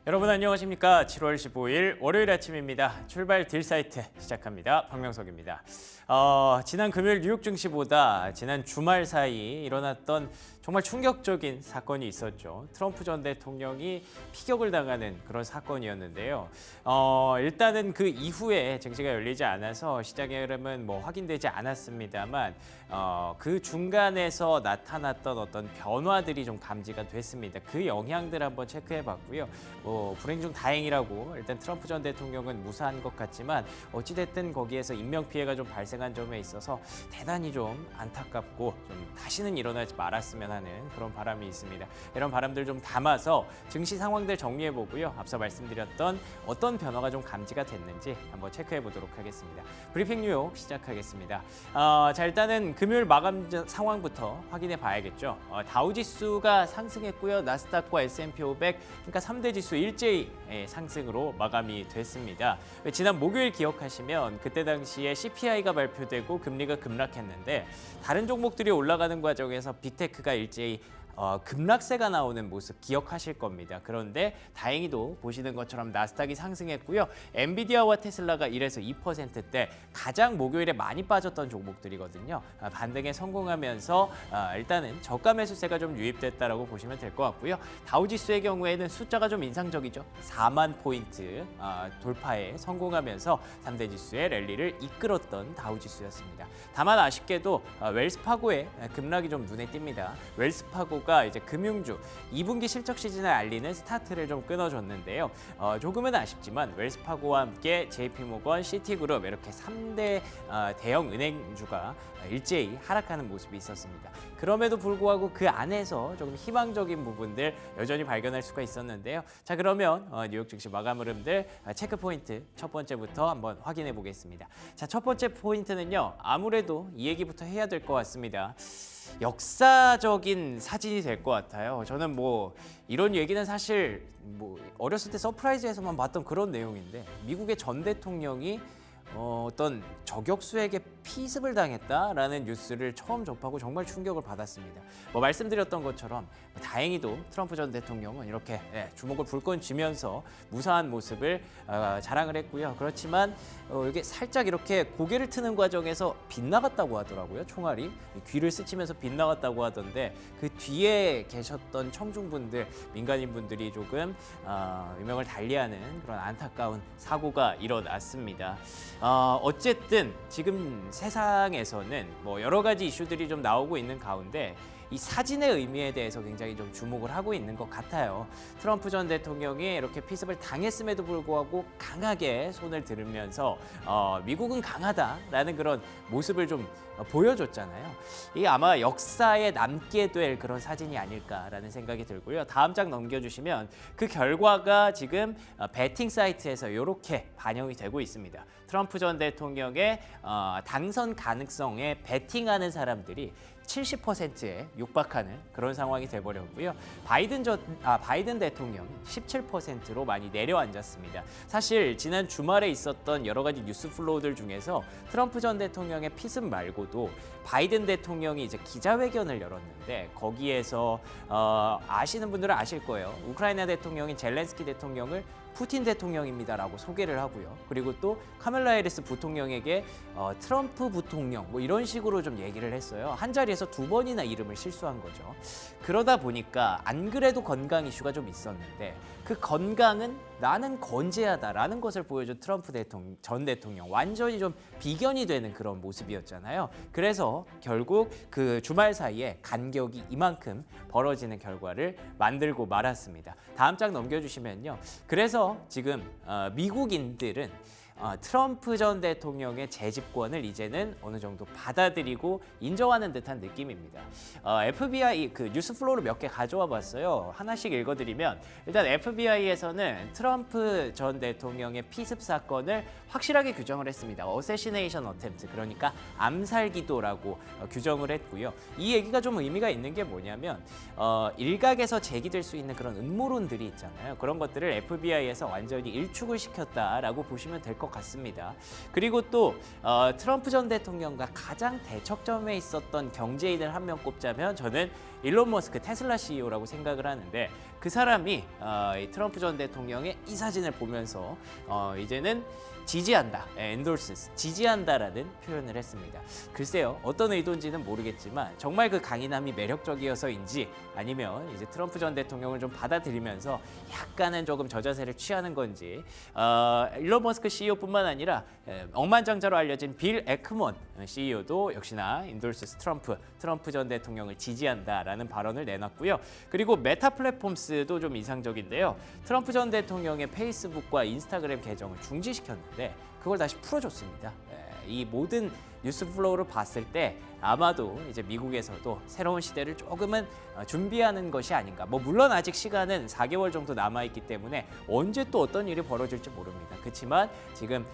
여러분 안녕하십니까? 7월 15일 월요일 아침입니다. 출발 딜사이트 시작합니다. 박명석입니다. 지난 금요일 뉴욕 증시보다 지난 주말 사이 일어났던 정말 충격적인 사건이 있었죠. 트럼프 전 대통령이 피격을 당하는 그런 사건이었는데요. 일단은 그 이후에 증시가 열리지 않아서 시장의 흐름은 확인되지 않았습니다만 그 중간에서 나타났던 어떤 변화들이 좀 감지가 됐습니다. 그 영향들 한번 체크해봤고요. 불행 중 다행이라고 일단 트럼프 전 대통령은 무사한 것 같지만 어찌됐든 거기에서 인명피해가 좀 발생한 점에 있어서 대단히 좀 안타깝고 좀 다시는 일어나지 말았으면 하는 그런 바람이 있습니다. 이런 바람들 좀 담아서 증시 상황들 정리해보고요. 앞서 말씀드렸던 어떤 변화가 좀 감지가 됐는지 한번 체크해보도록 하겠습니다. 브리핑 뉴욕 시작하겠습니다. 자, 일단은 금요일 마감 상황부터 확인해 봐야겠죠. 다우지수가 상승했고요. 나스닥과 S&P 500, 그러니까 3대 지수 일제히 상승으로 마감이 됐습니다. 지난 목요일 기억하시면 그때 당시에 CPI가 발표되고 금리가 급락했는데 다른 종목들이 올라가는 과정에서 빅테크가 일제히 급락세가 나오는 모습 기억하실 겁니다. 그런데 다행히도 보시는 것처럼 나스닥이 상승했고요. 엔비디아와 테슬라가 1에서 2%대 가장 목요일에 많이 빠졌던 종목들이거든요. 반등에 성공하면서 일단은 저가 매수세가 좀 유입됐다라고 보시면 될 것 같고요. 다우지수의 경우에는 숫자가 좀 인상적이죠. 4만 포인트 돌파에 성공하면서 3대 지수의 랠리를 이끌었던 다우지수였습니다. 다만 아쉽게도 웰스파고의 급락이 좀 눈에 띕니다. 웰스파고가 이제 금융주 2분기 실적 시즌을 알리는 스타트를 좀 끊어줬는데요. 조금은 아쉽지만 웰스파고와 함께 JP모건, 시티그룹 이렇게 3대 대형 은행주가 일제히 하락하는 모습이 있었습니다. 그럼에도 불구하고 그 안에서 조금 희망적인 부분들 여전히 발견할 수가 있었는데요. 자, 그러면 뉴욕 증시 마감 흐름들 체크 포인트 첫 번째부터 한번 확인해 보겠습니다. 자, 첫 번째 포인트는요. 아무래도 이 얘기부터 해야 될 것 같습니다. 역사적인 사진이 될 것 같아요. 저는 이런 얘기는 사실 어렸을 때 서프라이즈에서만 봤던 그런 내용인데 미국의 전 대통령이 어떤 저격수에게 피습을 당했다라는 뉴스를 처음 접하고 정말 충격을 받았습니다. 말씀드렸던 것처럼 다행히도 트럼프 전 대통령은 이렇게 주먹을 불끈 쥐면서 무사한 모습을 자랑을 했고요. 그렇지만 이게 살짝 이렇게 고개를 트는 과정에서 빗나갔다고 하더라고요. 총알이 귀를 스치면서 빗나갔다고 하던데 그 뒤에 계셨던 청중분들, 민간인분들이 조금 유명을 달리하는 그런 안타까운 사고가 일어났습니다. 어쨌든 지금 세상에서는 여러 가지 이슈들이 좀 나오고 있는 가운데 이 사진의 의미에 대해서 굉장히 좀 주목을 하고 있는 것 같아요. 트럼프 전 대통령이 이렇게 피습을 당했음에도 불구하고 강하게 손을 들으면서 미국은 강하다라는 그런 모습을 좀 보여줬잖아요. 이게 아마 역사에 남게 될 그런 사진이 아닐까라는 생각이 들고요. 다음 장 넘겨주시면 그 결과가 지금 베팅 사이트에서 이렇게 반영이 되고 있습니다. 트럼프 전 대통령의 당선 가능성에 베팅하는 사람들이 70%에 육박하는 그런 상황이 돼버렸고요. 바이든 대통령이 17%로 많이 내려앉았습니다. 사실 지난 주말에 있었던 여러 가지 뉴스 플로우들 중에서 트럼프 전 대통령의 피습 말고도 바이든 대통령이 이제 기자회견을 열었는데 거기에서 아시는 분들은 아실 거예요. 우크라이나 대통령인 젤렌스키 대통령을 푸틴 대통령입니다라고 소개를 하고요. 그리고 또 카멜라 해리스 부통령에게 트럼프 부통령 이런 식으로 좀 얘기를 했어요. 한 자리에서 2번이나 이름을 실수한 거죠. 그러다 보니까 안 그래도 건강 이슈가 좀 있었는데 그 건강은 나는 건재하다라는 것을 보여준 트럼프 전 대통령 완전히 좀 비견이 되는 그런 모습이었잖아요. 그래서 결국 그 주말 사이에 간격이 이만큼 벌어지는 결과를 만들고 말았습니다. 다음 장 넘겨주시면요. 그래서 지금 미국인들은 트럼프 전 대통령의 재집권을 이제는 어느 정도 받아들이고 인정하는 듯한 느낌입니다. FBI 그 뉴스 플로우를 몇 개 가져와 봤어요. 하나씩 읽어드리면 일단 FBI에서는 트럼프 전 대통령의 피습 사건을 확실하게 규정을 했습니다. 어세시네이션 어템트, 그러니까 암살 기도라고 규정을 했고요. 이 얘기가 좀 의미가 있는 게 뭐냐면 일각에서 제기될 수 있는 그런 음모론들이 있잖아요. 그런 것들을 FBI에서 완전히 일축을 시켰다라고 보시면 될 것 같습니다. 그리고 또 트럼프 전 대통령과 가장 대척점에 있었던 경제인을 한 명 꼽자면 저는 일론 머스크 테슬라 CEO라고 생각을 하는데 그 사람이 이 트럼프 전 대통령의 이 사진을 보면서 이제는 지지한다, endorse, 지지한다라는 표현을 했습니다. 글쎄요, 어떤 의도인지는 모르겠지만 정말 그 강인함이 매력적이어서인지 아니면 이제 트럼프 전 대통령을 좀 받아들이면서 약간은 조금 저자세를 취하는 건지 일론 머스크 CEO뿐만 아니라 억만장자로 알려진 빌 에크먼 CEO도 역시나 endorse 트럼프 전 대통령을 지지한다라는 발언을 내놨고요. 그리고 메타 플랫폼스도 좀 이상적인데요. 트럼프 전 대통령의 페이스북과 인스타그램 계정을 중지시켰는데 그걸 다시 풀어줬습니다. 이 모든 뉴스 플로우를 봤을 때 아마도 이제 미국에서도 새로운 시대를 조금은 준비하는 것이 아닌가. 뭐 물론 아직 시간은 4개월 정도 남아 있기 때문에 언제 또 어떤 일이 벌어질지 모릅니다. 그렇지만 지금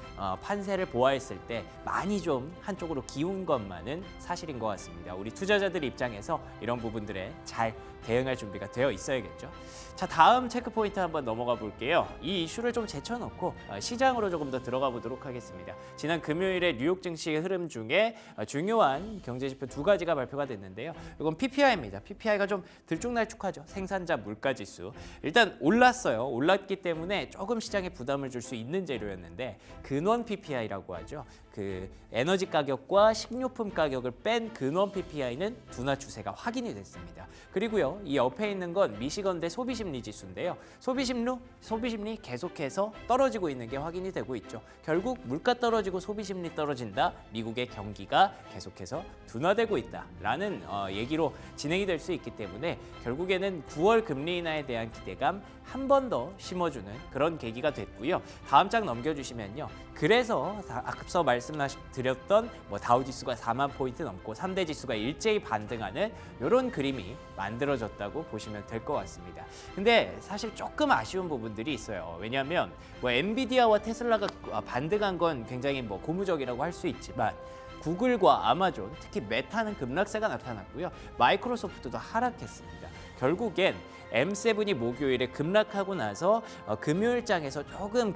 판세를 보아했을 때 많이 좀 한쪽으로 기운 것만은 사실인 것 같습니다. 우리 투자자들 입장에서 이런 부분들에 잘 대응할 준비가 되어 있어야겠죠. 자, 다음 체크 포인트 한번 넘어가 볼게요. 이 이슈를 좀 제쳐놓고 시장으로 조금 더 들어가 보도록 하겠습니다. 지난 금요일에 뉴욕 증시 흐름 중에 중요한 경제지표 두 가지가 발표가 됐는데요. 이건 PPI입니다. PPI가 좀 들쭉날쭉하죠. 생산자 물가지수. 일단 올랐어요. 올랐기 때문에 조금 시장에 부담을 줄 수 있는 재료였는데 근원 PPI라고 하죠. 그 에너지 가격과 식료품 가격을 뺀 근원 PPI는 둔화 추세가 확인이 됐습니다. 그리고요, 이 옆에 있는 건 미시건대 소비심리 지수인데요. 소비심리 계속해서 떨어지고 있는 게 확인이 되고 있죠. 결국 물가 떨어지고 소비심리 떨어진다. 미국의 경기가 계속해서 둔화되고 있다라는 얘기로 진행이 될 수 있기 때문에 결국에는 9월 금리 인하에 대한 기대감 한 번 더 심어주는 그런 계기가 됐고요. 다음 장 넘겨주시면요. 그래서 앞서 말씀드렸던 다우지수가 4만 포인트 넘고 3대 지수가 일제히 반등하는 이런 그림이 만들어졌다고 보시면 될 것 같습니다. 근데 사실 조금 아쉬운 부분들이 있어요. 왜냐하면 엔비디아와 테슬라가 반등한 건 굉장히 고무적이라고 할 수 있지만 구글과 아마존, 특히 메타는 급락세가 나타났고요. 마이크로소프트도 하락했습니다. 결국엔 M7이 목요일에 급락하고 나서 금요일장에서 조금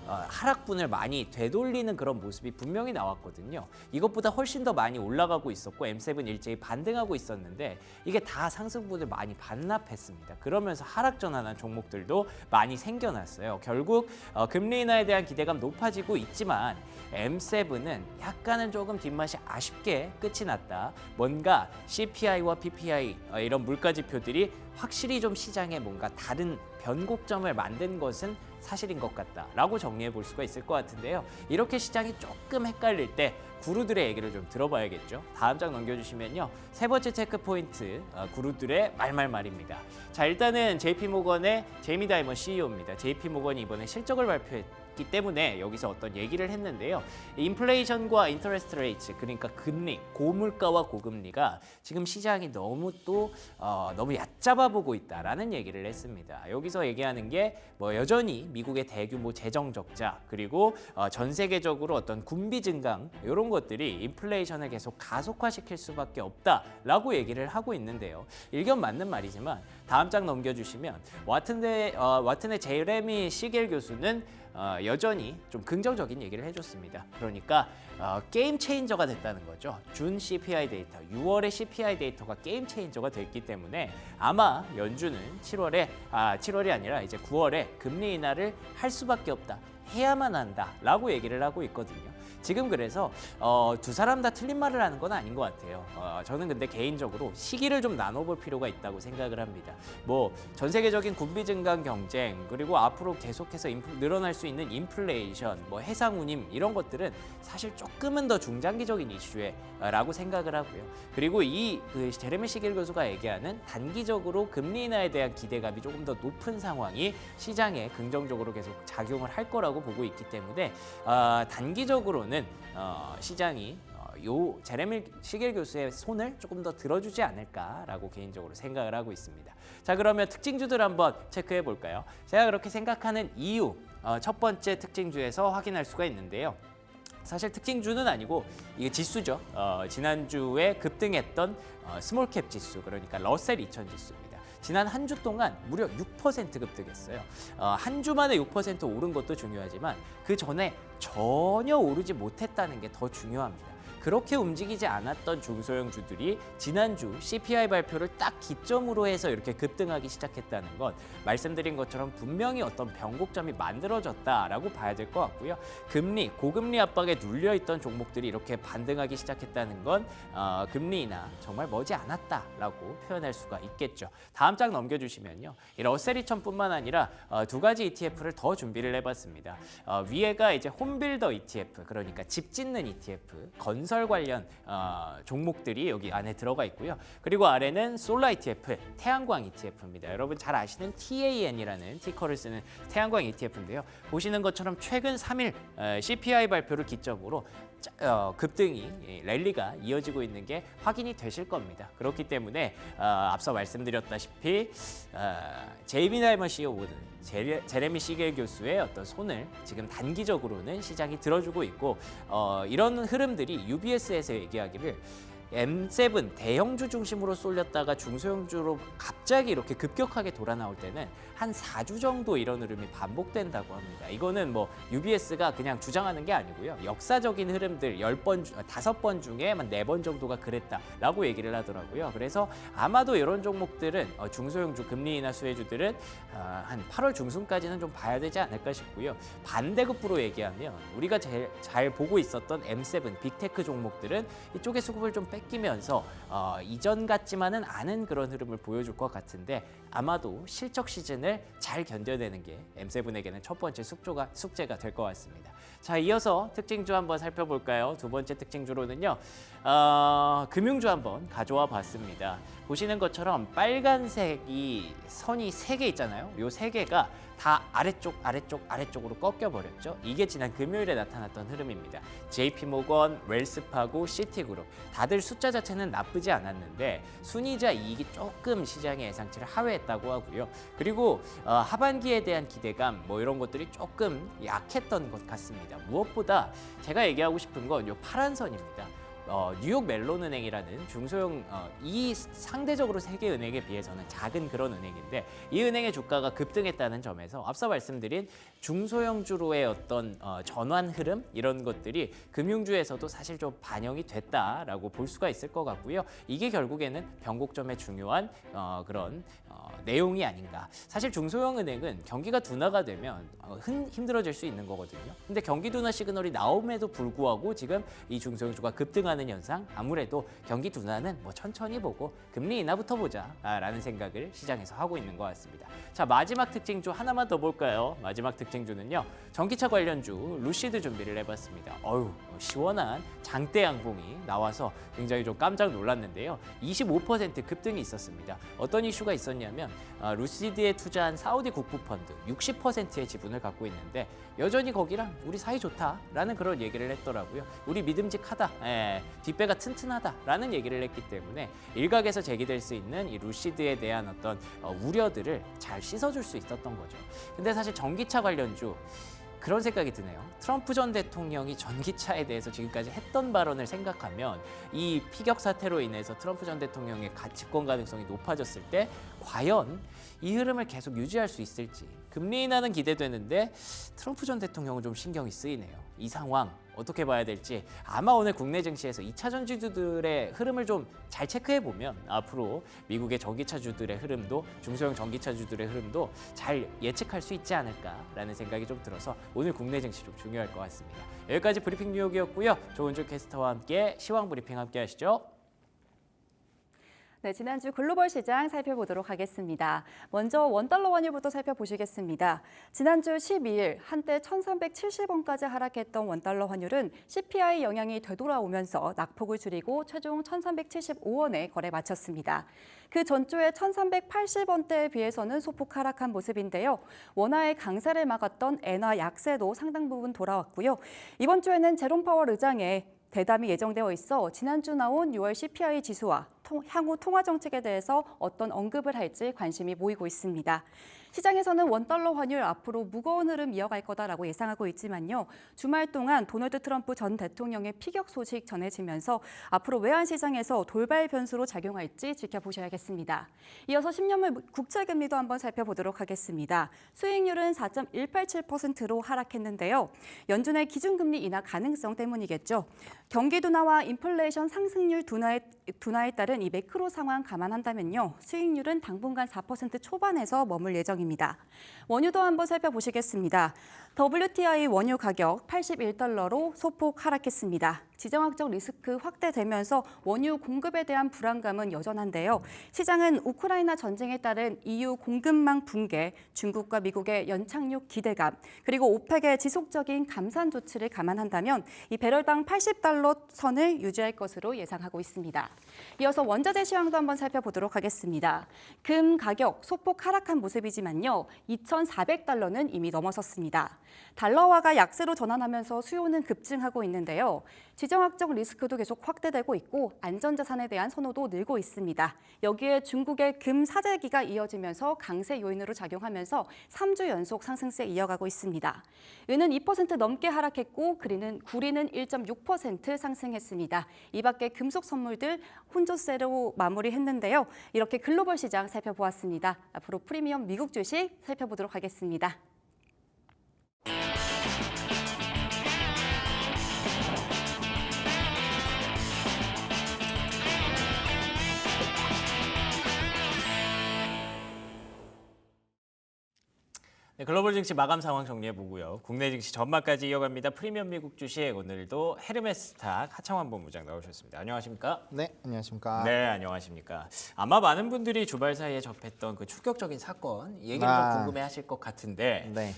하락분을 많이 되돌리는 그런 모습이 분명히 나왔거든요. 이것보다 훨씬 더 많이 올라가고 있었고 M7 일제히 반등하고 있었는데 이게 다 상승분을 많이 반납했습니다. 그러면서 하락 전환한 종목들도 많이 생겨났어요. 결국 금리 인하에 대한 기대감 높아지고 있지만 M7은 약간은 조금 뒷맛이 아쉽게 끝이 났다. 뭔가 CPI와 PPI 이런 물가지표들이 확실히 좀 시장에 뭔가 다른 변곡점을 만든 것은 사실인 것 같다라고 정리해 볼 수가 있을 것 같은데요. 이렇게 시장이 조금 헷갈릴 때 구루들의 얘기를 좀 들어봐야겠죠. 다음 장 넘겨주시면요. 세 번째 체크 포인트, 구루들의 말입니다. 자, 일단은 JP모건의 제이미 다이먼 CEO입니다. JP모건이 이번에 실적을 발표했기 때문에 여기서 어떤 얘기를 했는데요. 인플레이션과 인터레스트 레이츠, 그러니까 금리, 고물가와 고금리가 지금 시장이 너무 얕잡아 보고 있다라는 얘기를 했습니다. 여기서 얘기하는 게 여전히 미국의 대규모 재정 적자, 그리고 전 세계적으로 어떤 군비 증강 이런 것들이 인플레이션을 계속 가속화시킬 수밖에 없다라고 얘기를 하고 있는데요. 일견 맞는 말이지만 다음 장 넘겨주시면 와튼의 제레미 시겔 교수는 여전히 좀 긍정적인 얘기를 해줬습니다. 그러니까 게임 체인저가 됐다는 거죠. 준 CPI 데이터, 6월의 CPI 데이터가 게임 체인저가 됐기 때문에 아마 연준은 7월이 아니라 이제 9월에 금리 인하를 할 수밖에 없다. 해야만 한다라고 얘기를 하고 있거든요. 지금 그래서 두 사람 다 틀린 말을 하는 건 아닌 것 같아요. 저는 근데 개인적으로 시기를 좀 나눠볼 필요가 있다고 생각을 합니다. 전 세계적인 군비 증강 경쟁, 그리고 앞으로 계속해서 늘어날 수 있는 인플레이션, 해상 운임 이런 것들은 사실 조금은 더 중장기적인 이슈라고 생각을 하고요. 그리고 제레미 시겔 교수가 얘기하는 단기적으로 금리 인하에 대한 기대감이 조금 더 높은 상황이 시장에 긍정적으로 계속 작용을 할 거라고 보고 있기 때문에 단기적으로는 시장이 제레미 시겔 교수의 손을 조금 더 들어주지 않을까라고 개인적으로 생각을 하고 있습니다. 자, 그러면 특징주들 한번 체크해 볼까요? 제가 그렇게 생각하는 이유, 첫 번째 특징주에서 확인할 수가 있는데요. 사실 특징주는 아니고 이게 지수죠. 지난주에 급등했던 스몰캡 지수, 그러니까 러셀 2000 지수입니다. 지난 한 주 동안 무려 6% 급등했어요. 한 주 만에 6% 오른 것도 중요하지만 그 전에 전혀 오르지 못했다는 게 더 중요합니다. 그렇게 움직이지 않았던 중소형주들이 지난주 CPI 발표를 딱 기점으로 해서 이렇게 급등하기 시작했다는 건 말씀드린 것처럼 분명히 어떤 변곡점이 만들어졌다라고 봐야 될 것 같고요. 금리, 고금리 압박에 눌려있던 종목들이 이렇게 반등하기 시작했다는 건 금리 인하 정말 머지 않았다라고 표현할 수가 있겠죠. 다음 장 넘겨주시면요. 이 러셀 2000뿐만 아니라 두 가지 ETF를 더 준비를 해봤습니다. 위에가 이제 홈빌더 ETF, 그러니까 집 짓는 ETF, 건설 관련 종목들이 여기 안에 들어가 있고요. 그리고 아래는 솔라 ETF, 태양광 ETF입니다. 여러분 잘 아시는 TAN이라는 티커를 쓰는 태양광 ETF인데요. 보시는 것처럼 최근 3일 CPI 발표를 기점으로 급등이 랠리가 이어지고 있는 게 확인이 되실 겁니다. 그렇기 때문에 앞서 말씀드렸다시피 제이미 다이머 CEO는 제레미 시겔 교수의 어떤 손을 지금 단기적으로는 시장이 들어주고 있고 이런 흐름들이 UBS에서 얘기하기를 M7 대형주 중심으로 쏠렸다가 중소형주로 갑자기 이렇게 급격하게 돌아 나올 때는 한 4주 정도 이런 흐름이 반복된다고 합니다. 이거는 뭐 UBS가 그냥 주장하는 게 아니고요. 역사적인 흐름들 5번 중에 한 4번 정도가 그랬다라고 얘기를 하더라고요. 그래서 아마도 이런 종목들은 중소형주 금리 인하 수혜주들은 한 8월 중순까지는 좀 봐야 되지 않을까 싶고요. 반대급부로 얘기하면 우리가 제일 잘 보고 있었던 M7 빅테크 종목들은 이쪽에 수급을 좀 뺏기면서 이전 같지만은 않은 그런 흐름을 보여줄 것 같은데 아마도 실적 시즌을 잘 견뎌내는 게 M7에게는 첫 번째 숙제가 될 것 같습니다. 자, 이어서 특징주 한번 살펴볼까요? 두 번째 특징주로는요. 금융주 한번 가져와 봤습니다. 보시는 것처럼 빨간색이 선이 3개 있잖아요. 요 3개가 다 아래쪽으로 꺾여버렸죠. 이게 지난 금요일에 나타났던 흐름입니다. JP모건, 웰스파고, 시티그룹 다들 숫자 자체는 나쁘지 않았는데 순이자 이익이 조금 시장의 예상치를 하회했다고 하고요. 그리고 하반기에 대한 기대감 뭐 이런 것들이 조금 약했던 것 같습니다. 무엇보다 제가 얘기하고 싶은 건 요 파란 선입니다. 뉴욕 멜론은행이라는 중소형 이 상대적으로 세계 은행에 비해서는 작은 그런 은행인데 이 은행의 주가가 급등했다는 점에서 앞서 말씀드린 중소형주로의 어떤 전환 흐름 이런 것들이 금융주에서도 사실 좀 반영이 됐다라고 볼 수가 있을 것 같고요. 이게 결국에는 변곡점의 중요한 그런 내용이 아닌가. 사실 중소형 은행은 경기가 둔화가 되면 힘들어질 수 있는 거거든요. 근데 경기 둔화 시그널이 나옴에도 불구하고 지금 이 중소형주가 급등하는 현상, 아무래도 경기 둔화는 뭐 천천히 보고 금리 인하부터 보자라는 생각을 시장에서 하고 있는 것 같습니다. 자, 마지막 특징주 하나만 더 볼까요? 마지막 특징주는요. 전기차 관련주 루시드 준비를 해봤습니다. 시원한 장대 양봉이 나와서 굉장히 좀 깜짝 놀랐는데요. 25% 급등이 있었습니다. 어떤 이슈가 있었냐면 루시드에 투자한 사우디 국부펀드 60%의 지분을 갖고 있는데 여전히 거기랑 우리 사이 좋다라는 그런 얘기를 했더라고요. 우리 믿음직하다, 뒷배가 튼튼하다라는 얘기를 했기 때문에 일각에서 제기될 수 있는 이 루시드에 대한 어떤 우려들을 잘 씻어줄 수 있었던 거죠. 근데 사실 전기차 관련주 그런 생각이 드네요. 트럼프 전 대통령이 전기차에 대해서 지금까지 했던 발언을 생각하면 이 피격 사태로 인해서 트럼프 전 대통령의 집권 가능성이 높아졌을 때 과연 이 흐름을 계속 유지할 수 있을지 금리 인하는 기대되는데 트럼프 전 대통령은 좀 신경이 쓰이네요. 이 상황 어떻게 봐야 될지 아마 오늘 국내 증시에서 2차 전지주들의 흐름을 좀 잘 체크해 보면 앞으로 미국의 전기차주들의 흐름도 중소형 전기차주들의 흐름도 잘 예측할 수 있지 않을까라는 생각이 좀 들어서 오늘 국내 증시 좀 중요할 것 같습니다. 여기까지 브리핑 뉴욕이었고요. 조은주 캐스터와 함께 시황 브리핑 함께 하시죠. 네, 지난주 글로벌 시장 살펴보도록 하겠습니다. 먼저 원달러 환율부터 살펴보시겠습니다. 지난주 12일 한때 1,370원까지 하락했던 원달러 환율은 CPI 영향이 되돌아오면서 낙폭을 줄이고 최종 1,375원에 거래 마쳤습니다. 그 전주에 1,380원대에 비해서는 소폭 하락한 모습인데요. 원화의 강세를 막았던 엔화 약세도 상당 부분 돌아왔고요. 이번 주에는 제롬 파월 의장의 대담이 예정되어 있어 지난주 나온 6월 CPI 지수와 향후 통화 정책에 대해서 어떤 언급을 할지 관심이 모이고 있습니다. 시장에서는 원달러 환율 앞으로 무거운 흐름 이어갈 거다라고 예상하고 있지만요. 주말 동안 도널드 트럼프 전 대통령의 피격 소식 전해지면서 앞으로 외환 시장에서 돌발 변수로 작용할지 지켜보셔야겠습니다. 이어서 10년물 국채금리도 한번 살펴보도록 하겠습니다. 수익률은 4.187%로 하락했는데요. 연준의 기준금리 인하 가능성 때문이겠죠. 경기 둔화와 인플레이션 상승률 둔화에 따른 이 매크로 상황 감안한다면요. 수익률은 당분간 4% 초반에서 머물 예정입니다. 원유도 한번 살펴보시겠습니다. WTI 원유 가격 81달러로 소폭 하락했습니다. 지정학적 리스크 확대되면서 원유 공급에 대한 불안감은 여전한데요. 시장은 우크라이나 전쟁에 따른 EU 공급망 붕괴, 중국과 미국의 연착륙 기대감, 그리고 오펙의 지속적인 감산 조치를 감안한다면 이 배럴당 80달러 선을 유지할 것으로 예상하고 있습니다. 이어서 원자재 시황도 한번 살펴보도록 하겠습니다. 금 가격 소폭 하락한 모습이지만요. 2,400달러는 이미 넘어섰습니다. 달러화가 약세로 전환하면서 수요는 급증하고 있는데요. 지정학적 리스크도 계속 확대되고 있고 안전자산에 대한 선호도 늘고 있습니다. 여기에 중국의 금 사재기가 이어지면서 강세 요인으로 작용하면서 3주 연속 상승세 이어가고 있습니다. 은은 2% 넘게 하락했고 구리는 1.6% 상승했습니다. 이 밖에 금속 선물들 혼조세로 마무리했는데요. 이렇게 글로벌 시장 살펴보았습니다. 앞으로 프리미엄 미국 주식 살펴보도록 하겠습니다. 네, 글로벌 증시 마감 상황 정리해보고요. 국내 증시 전망까지 이어갑니다. 프리미엄 미국 주식 오늘도 헤르메스탁 하창환 본부장 나오셨습니다. 안녕하십니까? 네, 안녕하십니까? 네, 안녕하십니까? 아마 많은 분들이 주말 사이에 접했던 그 충격적인 사건 이 얘기를 좀 궁금해하실 것 같은데, 네.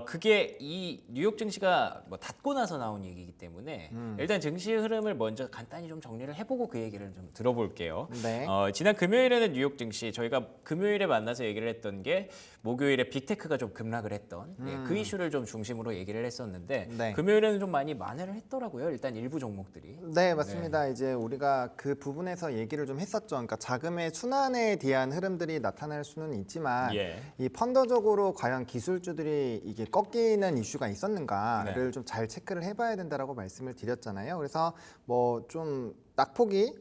그게 이 뉴욕 증시가 뭐 닫고 나서 나온 얘기이기 때문에 일단 증시 흐름을 먼저 간단히 좀 정리를 해보고 그 얘기를 좀 들어볼게요. 네. 지난 금요일에는 뉴욕 증시 저희가 금요일에 만나서 얘기를 했던 게 목요일에 빅테크가 좀 급락을 했던 그 이슈를 좀 중심으로 얘기를 했었는데 네. 금요일에는 좀 많이 만회를 했더라고요. 일단 일부 종목들이. 네, 맞습니다. 이제 우리가 그 부분에서 얘기를 좀 했었죠. 그러니까 자금의 순환에 대한 흐름들이 나타날 수는 있지만 예. 이 펀더적으로 과연 기술주들이 이게 꺾이는 이슈가 있었는가를 네. 좀 잘 체크를 해봐야 된다라고 말씀을 드렸잖아요. 그래서 뭐 좀 낙폭이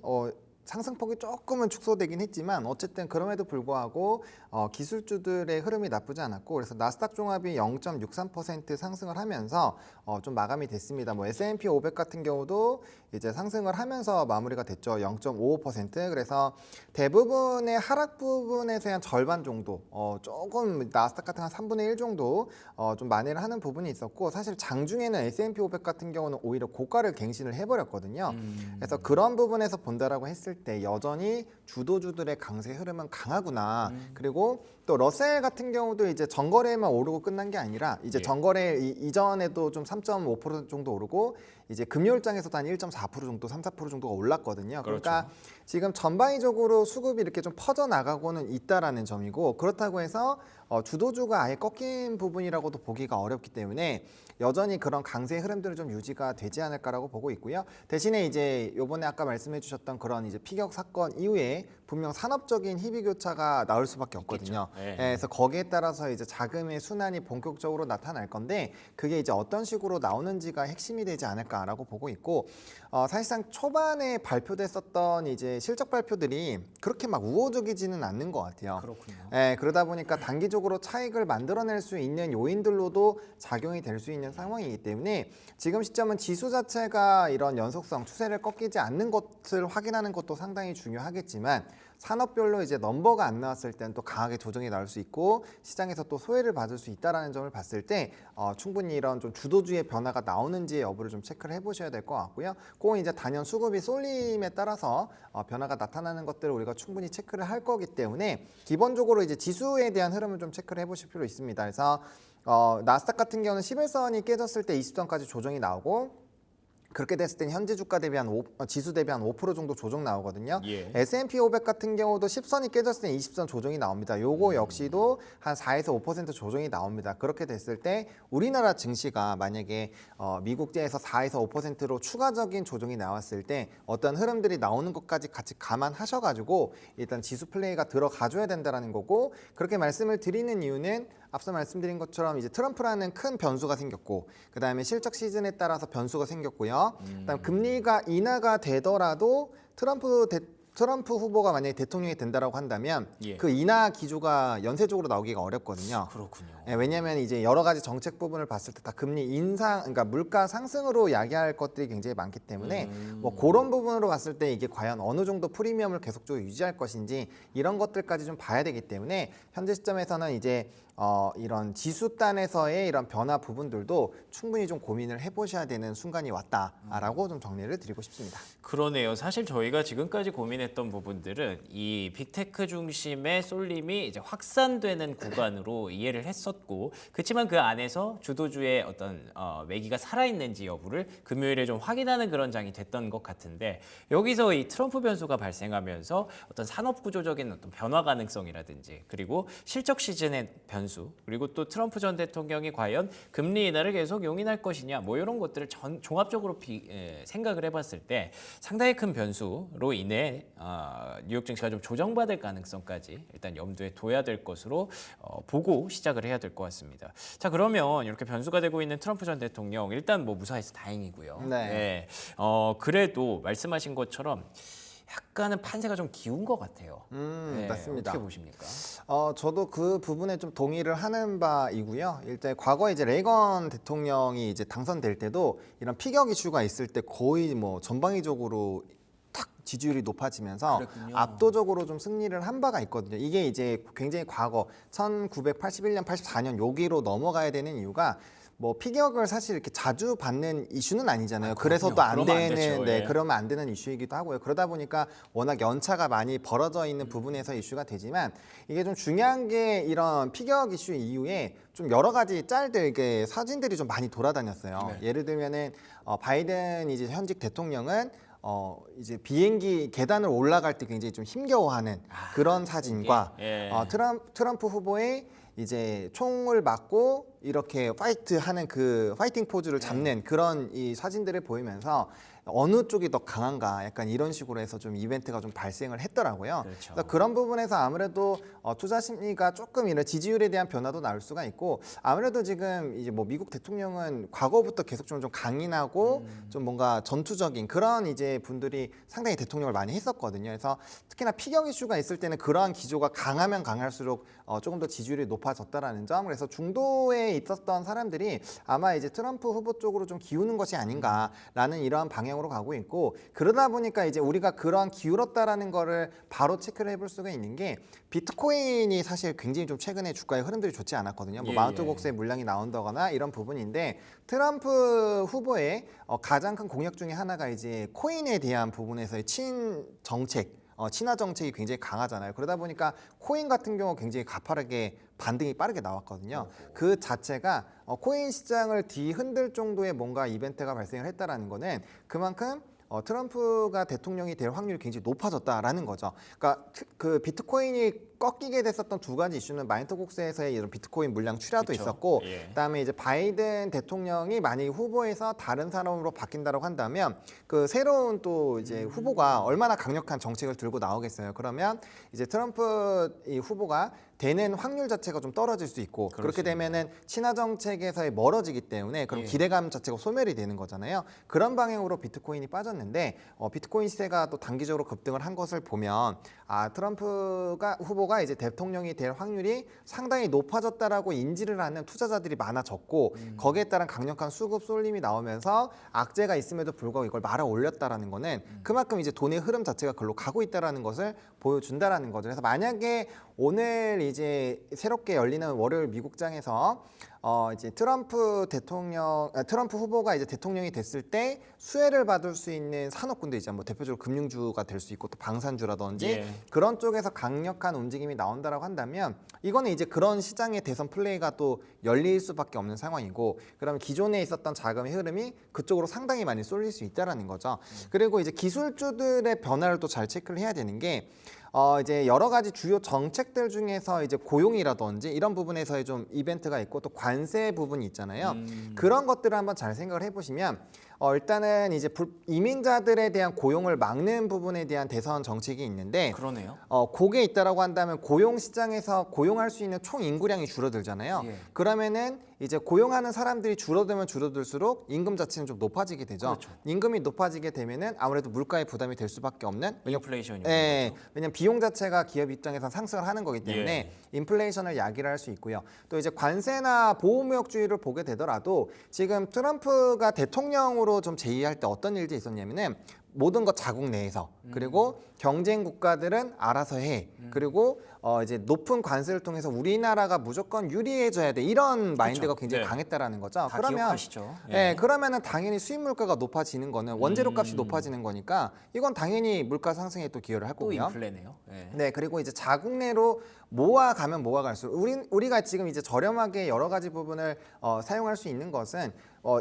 상승폭이 조금은 축소되긴 했지만 어쨌든 그럼에도 불구하고 기술주들의 흐름이 나쁘지 않았고 그래서 나스닥 종합이 0.63% 상승을 하면서 좀 마감이 됐습니다. 뭐 S&P 500 같은 경우도 이제 상승을 하면서 마무리가 됐죠. 0.55%. 그래서 대부분의 하락 부분에서 한 절반 정도, 조금 나스닥 같은 한 3분의 1 정도 좀 만회를 하는 부분이 있었고 사실 장중에는 S&P 500 같은 경우는 오히려 고가를 갱신을 해버렸거든요. 그래서 그런 부분에서 본다라고 했을 때 여전히 주도주들의 강세 흐름은 강하구나. 그리고 또 러셀 같은 경우도 이제 전거래만 오르고 끝난 게 아니라 이제 전거래 이전에도 좀 3.5% 정도 오르고 이제 금요일장에서도 한 1.4% 정도, 3~4% 정도가 올랐거든요. 그러니까 지금 전방위적으로 수급이 이렇게 좀 퍼져 나가고는 있다라는 점이고 그렇다고 해서 주도주가 아예 꺾인 부분이라고도 보기가 어렵기 때문에 여전히 그런 강세 흐름들은 좀 유지가 되지 않을까라고 보고 있고요. 대신에 이제 요번에 아까 말씀해 주셨던 그런 이제 피격 사건 이후에 분명 산업적인 희비 교차가 나올 수밖에 없거든요. 네. 그래서 거기에 따라서 이제 자금의 순환이 본격적으로 나타날 건데 그게 이제 어떤 식으로 나오는지가 핵심이 되지 않을까라고 보고 있고 사실상 초반에 발표됐었던 이제 실적 발표들이 그렇게 막 우호적이지는 않는 것 같아요. 그렇군요. 그러다 보니까 단기적으로 차익을 만들어낼 수 있는 요인들로도 작용이 될 수 있는 상황이기 때문에 지금 시점은 지수 자체가 이런 연속성 추세를 꺾이지 않는 것을 확인하는 것도 상당히 중요하겠지만 산업별로 이제 넘버가 안 나왔을 때는 또 강하게 조정이 나올 수 있고 시장에서 또 소외를 받을 수 있다는 점을 봤을 때 충분히 이런 좀 주도주의 변화가 나오는지 여부를 좀 체크를 해보셔야 될 것 같고요. 그건 이제 단연 수급이 쏠림에 따라서 변화가 나타나는 것들을 우리가 충분히 체크를 할 거기 때문에 기본적으로 이제 지수에 대한 흐름을 좀 체크를 해보실 필요 있습니다. 그래서 나스닥 같은 경우는 11선이 깨졌을 때 20선까지 조정이 나오고 그렇게 됐을 땐 현재 주가 대비 지수 대비 한 5% 정도 조정 나오거든요. S&P 500 같은 경우도 10선이 깨졌을 때 20선 조정이 나옵니다. 요거 역시도 한 4에서 5% 조정이 나옵니다. 그렇게 됐을 때 우리나라 증시가 만약에 미국제에서 4에서 5%로 추가적인 조정이 나왔을 때 어떤 흐름들이 나오는 것까지 같이 감안하셔가지고 일단 지수 플레이가 들어가줘야 된다는 거고 그렇게 말씀을 드리는 이유는 앞서 말씀드린 것처럼 이제 트럼프라는 큰 변수가 생겼고 그 다음에 실적 시즌에 따라서 변수가 생겼고요. 그다음 금리가 인하가 되더라도 트럼프 트럼프 후보가 만약에 대통령이 된다라고 한다면 예. 그 인하 기조가 연쇄적으로 나오기가 어렵거든요. 그렇군요. 예, 왜냐하면 이제 여러 가지 정책 부분을 봤을 때 다 금리 인상, 그러니까 물가 상승으로 야기할 것들이 굉장히 많기 때문에 뭐 그런 부분으로 봤을 때 이게 과연 어느 정도 프리미엄을 계속적으로 유지할 것인지 이런 것들까지 좀 봐야 되기 때문에 현재 시점에서는 이제 이런 지수단에서의 이런 변화 부분들도 충분히 좀 고민을 해보셔야 되는 순간이 왔다라고 좀 정리를 드리고 싶습니다. 그러네요. 사실 저희가 지금까지 고민했던 부분들은 이 빅테크 중심의 쏠림이 이제 확산되는 구간으로 이해를 했었고, 그렇지만 그 안에서 주도주의 어떤 매기가 살아있는지 여부를 금요일에 좀 확인하는 그런 장이 됐던 것 같은데, 여기서 이 트럼프 변수가 발생하면서 어떤 산업 구조적인 어떤 변화 가능성이라든지, 그리고 실적 시즌의 변수, 그리고 또 트럼프 전 대통령이 과연 금리 인하를 계속 용인할 것이냐, 뭐 이런 것들을 종합적으로 생각을 해봤을 때 상당히 큰 변수로 인해 뉴욕 증시가 좀 조정받을 가능성까지 일단 염두에 둬야 될 것으로 보고 시작을 해야 될 것 같습니다. 자, 그러면 이렇게 변수가 되고 있는 트럼프 전 대통령, 일단 뭐 무사해서 다행이고요. 네. 그래도 말씀하신 것처럼 약간은 판세가 좀 기운 것 같아요. 맞습니다. 어떻게 보십니까? 저도 그 부분에 좀 동의를 하는 바이고요. 일단 과거에 이제 레이건 대통령이 이제 당선될 때도 이런 피격 이슈가 있을 때 거의 뭐 전방위적으로 탁 지지율이 높아지면서 그랬군요. 압도적으로 좀 승리를 한 바가 있거든요. 이게 이제 굉장히 과거 1981년, 84년 여기로 넘어가야 되는 이유가 뭐 피격을 사실 이렇게 자주 받는 이슈는 아니잖아요. 그래서 또 안 그러면 안 되는, 되죠. 네, 예. 그러면 안 되는 이슈이기도 하고요. 그러다 보니까 워낙 연차가 많이 벌어져 있는 부분에서 이슈가 되지만 이게 좀 중요한 게 이런 피격 이슈 이후에 좀 여러 가지 짤들, 이게 사진들이 좀 많이 돌아다녔어요. 네. 예를 들면은 바이든 이제 현직 대통령은 이제 비행기 계단을 올라갈 때 굉장히 좀 힘겨워하는 그런 사진과 예. 트럼프 후보의 이제 총을 맞고 이렇게 파이트하는 그 파이팅 포즈를 잡는 그런 이 사진들을 보이면서 어느 쪽이 더 강한가 약간 이런 식으로 해서 좀 이벤트가 좀 발생을 했더라고요. 그렇죠. 그래서 그런 부분에서 아무래도 투자 심리가 조금 이런 지지율에 대한 변화도 나올 수가 있고, 아무래도 지금 이제 뭐 미국 대통령은 과거부터 계속 좀 강인하고 좀 뭔가 전투적인 그런 이제 분들이 상당히 대통령을 많이 했었거든요. 그래서 특히나 피격 이슈가 있을 때는 그러한 기조가 강하면 강할수록 조금 더 지지율이 높아졌다라는 점. 그래서 중도에 있었던 사람들이 아마 이제 트럼프 후보 쪽으로 좀 기우는 것이 아닌가라는 이러한 방향으로 가고 있고, 그러다 보니까 이제 우리가 그러한 기울었다라는 거를 바로 체크를 해볼 수가 있는 게, 비트코인이 사실 굉장히 좀 최근에 주가의 흐름들이 좋지 않았거든요. 뭐 예, 마운트 예. 곡스의 물량이 나온다거나 이런 부분인데, 트럼프 후보의 가장 큰 공약 중에 하나가 이제 코인에 대한 부분에서의 친정책, 친화 정책이 굉장히 강하잖아요. 그러다 보니까 코인 같은 경우 굉장히 가파르게 반등이 빠르게 나왔거든요. 그 자체가 코인 시장을 뒤흔들 정도의 뭔가 이벤트가 발생을 했다라는 거는 그만큼 트럼프가 대통령이 될 확률이 굉장히 높아졌다라는 거죠. 그러니까 그 비트코인이 꺾이게 됐었던 두 가지 이슈는 마운트 곡스에서의 이런 비트코인 물량 출하도 그쵸. 있었고, 예. 그다음에 이제 바이든 대통령이 만약에 후보에서 다른 사람으로 바뀐다고 한다면 그 새로운 또 이제 후보가 얼마나 강력한 정책을 들고 나오겠어요. 그러면 이제 트럼프 이 후보가 되는 확률 자체가 좀 떨어질 수 있고, 그렇게 그렇습니다. 되면은 친화 정책에서의 멀어지기 때문에 그럼 예. 기대감 자체가 소멸이 되는 거잖아요. 그런 방향으로 비트코인이 빠졌는데 비트코인 시세가 또 단기적으로 급등을 한 것을 보면 트럼프가 후보가 이제 대통령이 될 확률이 상당히 높아졌다라고 인지를 하는 투자자들이 많아졌고, 거기에 따른 강력한 수급 쏠림이 나오면서 악재가 있음에도 불구하고 이걸 말아 올렸다라는 거는 그만큼 이제 돈의 흐름 자체가 글로 가고 있다라는 것을 보여준다라는 거죠. 그래서 만약에 오늘 이제 새롭게 열리는 월요일 미국장에서 이제 트럼프 후보가 이제 대통령이 됐을 때 수혜를 받을 수 있는 산업군들, 이제 뭐 대표적으로 금융주가 될 수 있고 또 방산주라든지 예. 그런 쪽에서 강력한 움직임이 나온다라고 한다면, 이거는 이제 그런 시장의 대선 플레이가 또 열릴 수밖에 없는 상황이고, 그러면 기존에 있었던 자금의 흐름이 그쪽으로 상당히 많이 쏠릴 수 있다라는 거죠. 그리고 이제 기술주들의 변화를 또 잘 체크를 해야 되는 게, 이제 여러 가지 주요 정책들 중에서 이제 고용이라든지 이런 부분에서의 좀 이벤트가 있고 또 관세 부분이 있잖아요. 그런 것들을 한번 잘 생각을 해보시면 일단은 이제 이민자들에 대한 고용을 막는 부분에 대한 대선 정책이 있는데 그러네요. 그게 있다라고 한다면 고용 시장에서 고용할 수 있는 총 인구량이 줄어들잖아요. 예. 그러면은 이제 고용하는 사람들이 줄어들면 줄어들수록 임금 자체는 좀 높아지게 되죠. 그렇죠. 임금이 높아지게 되면은 아무래도 물가의 부담이 될 수밖에 없는. 인플레이션이 네, 오는 거죠. 왜냐면 비용 자체가 기업 입장에서 상승을 하는 거기 때문에 예. 인플레이션을 야기를 할 수 있고요. 또 이제 관세나 보호무역주의를 보게 되더라도 지금 트럼프가 대통령으로 좀 재임할 때 어떤 일들이 있었냐면은 모든 것 자국 내에서 그리고 경쟁 국가들은 알아서 해. 그리고 이제 높은 관세를 통해서 우리나라가 무조건 유리해져야 돼. 이런 마인드가 굉장히 네. 강했다라는 거죠. 다 그러면 기억하시죠? 예. 네, 그러면은 당연히 수입 물가가 높아지는 거는 원재료 값이 높아지는 거니까 이건 당연히 물가 상승에 또 기여를 할 또 거고요. 인플레네요. 예. 네, 그리고 이제 자국 내로 모아가면 모아갈수록 우리가 지금 이제 저렴하게 여러 가지 부분을 사용할 수 있는 것은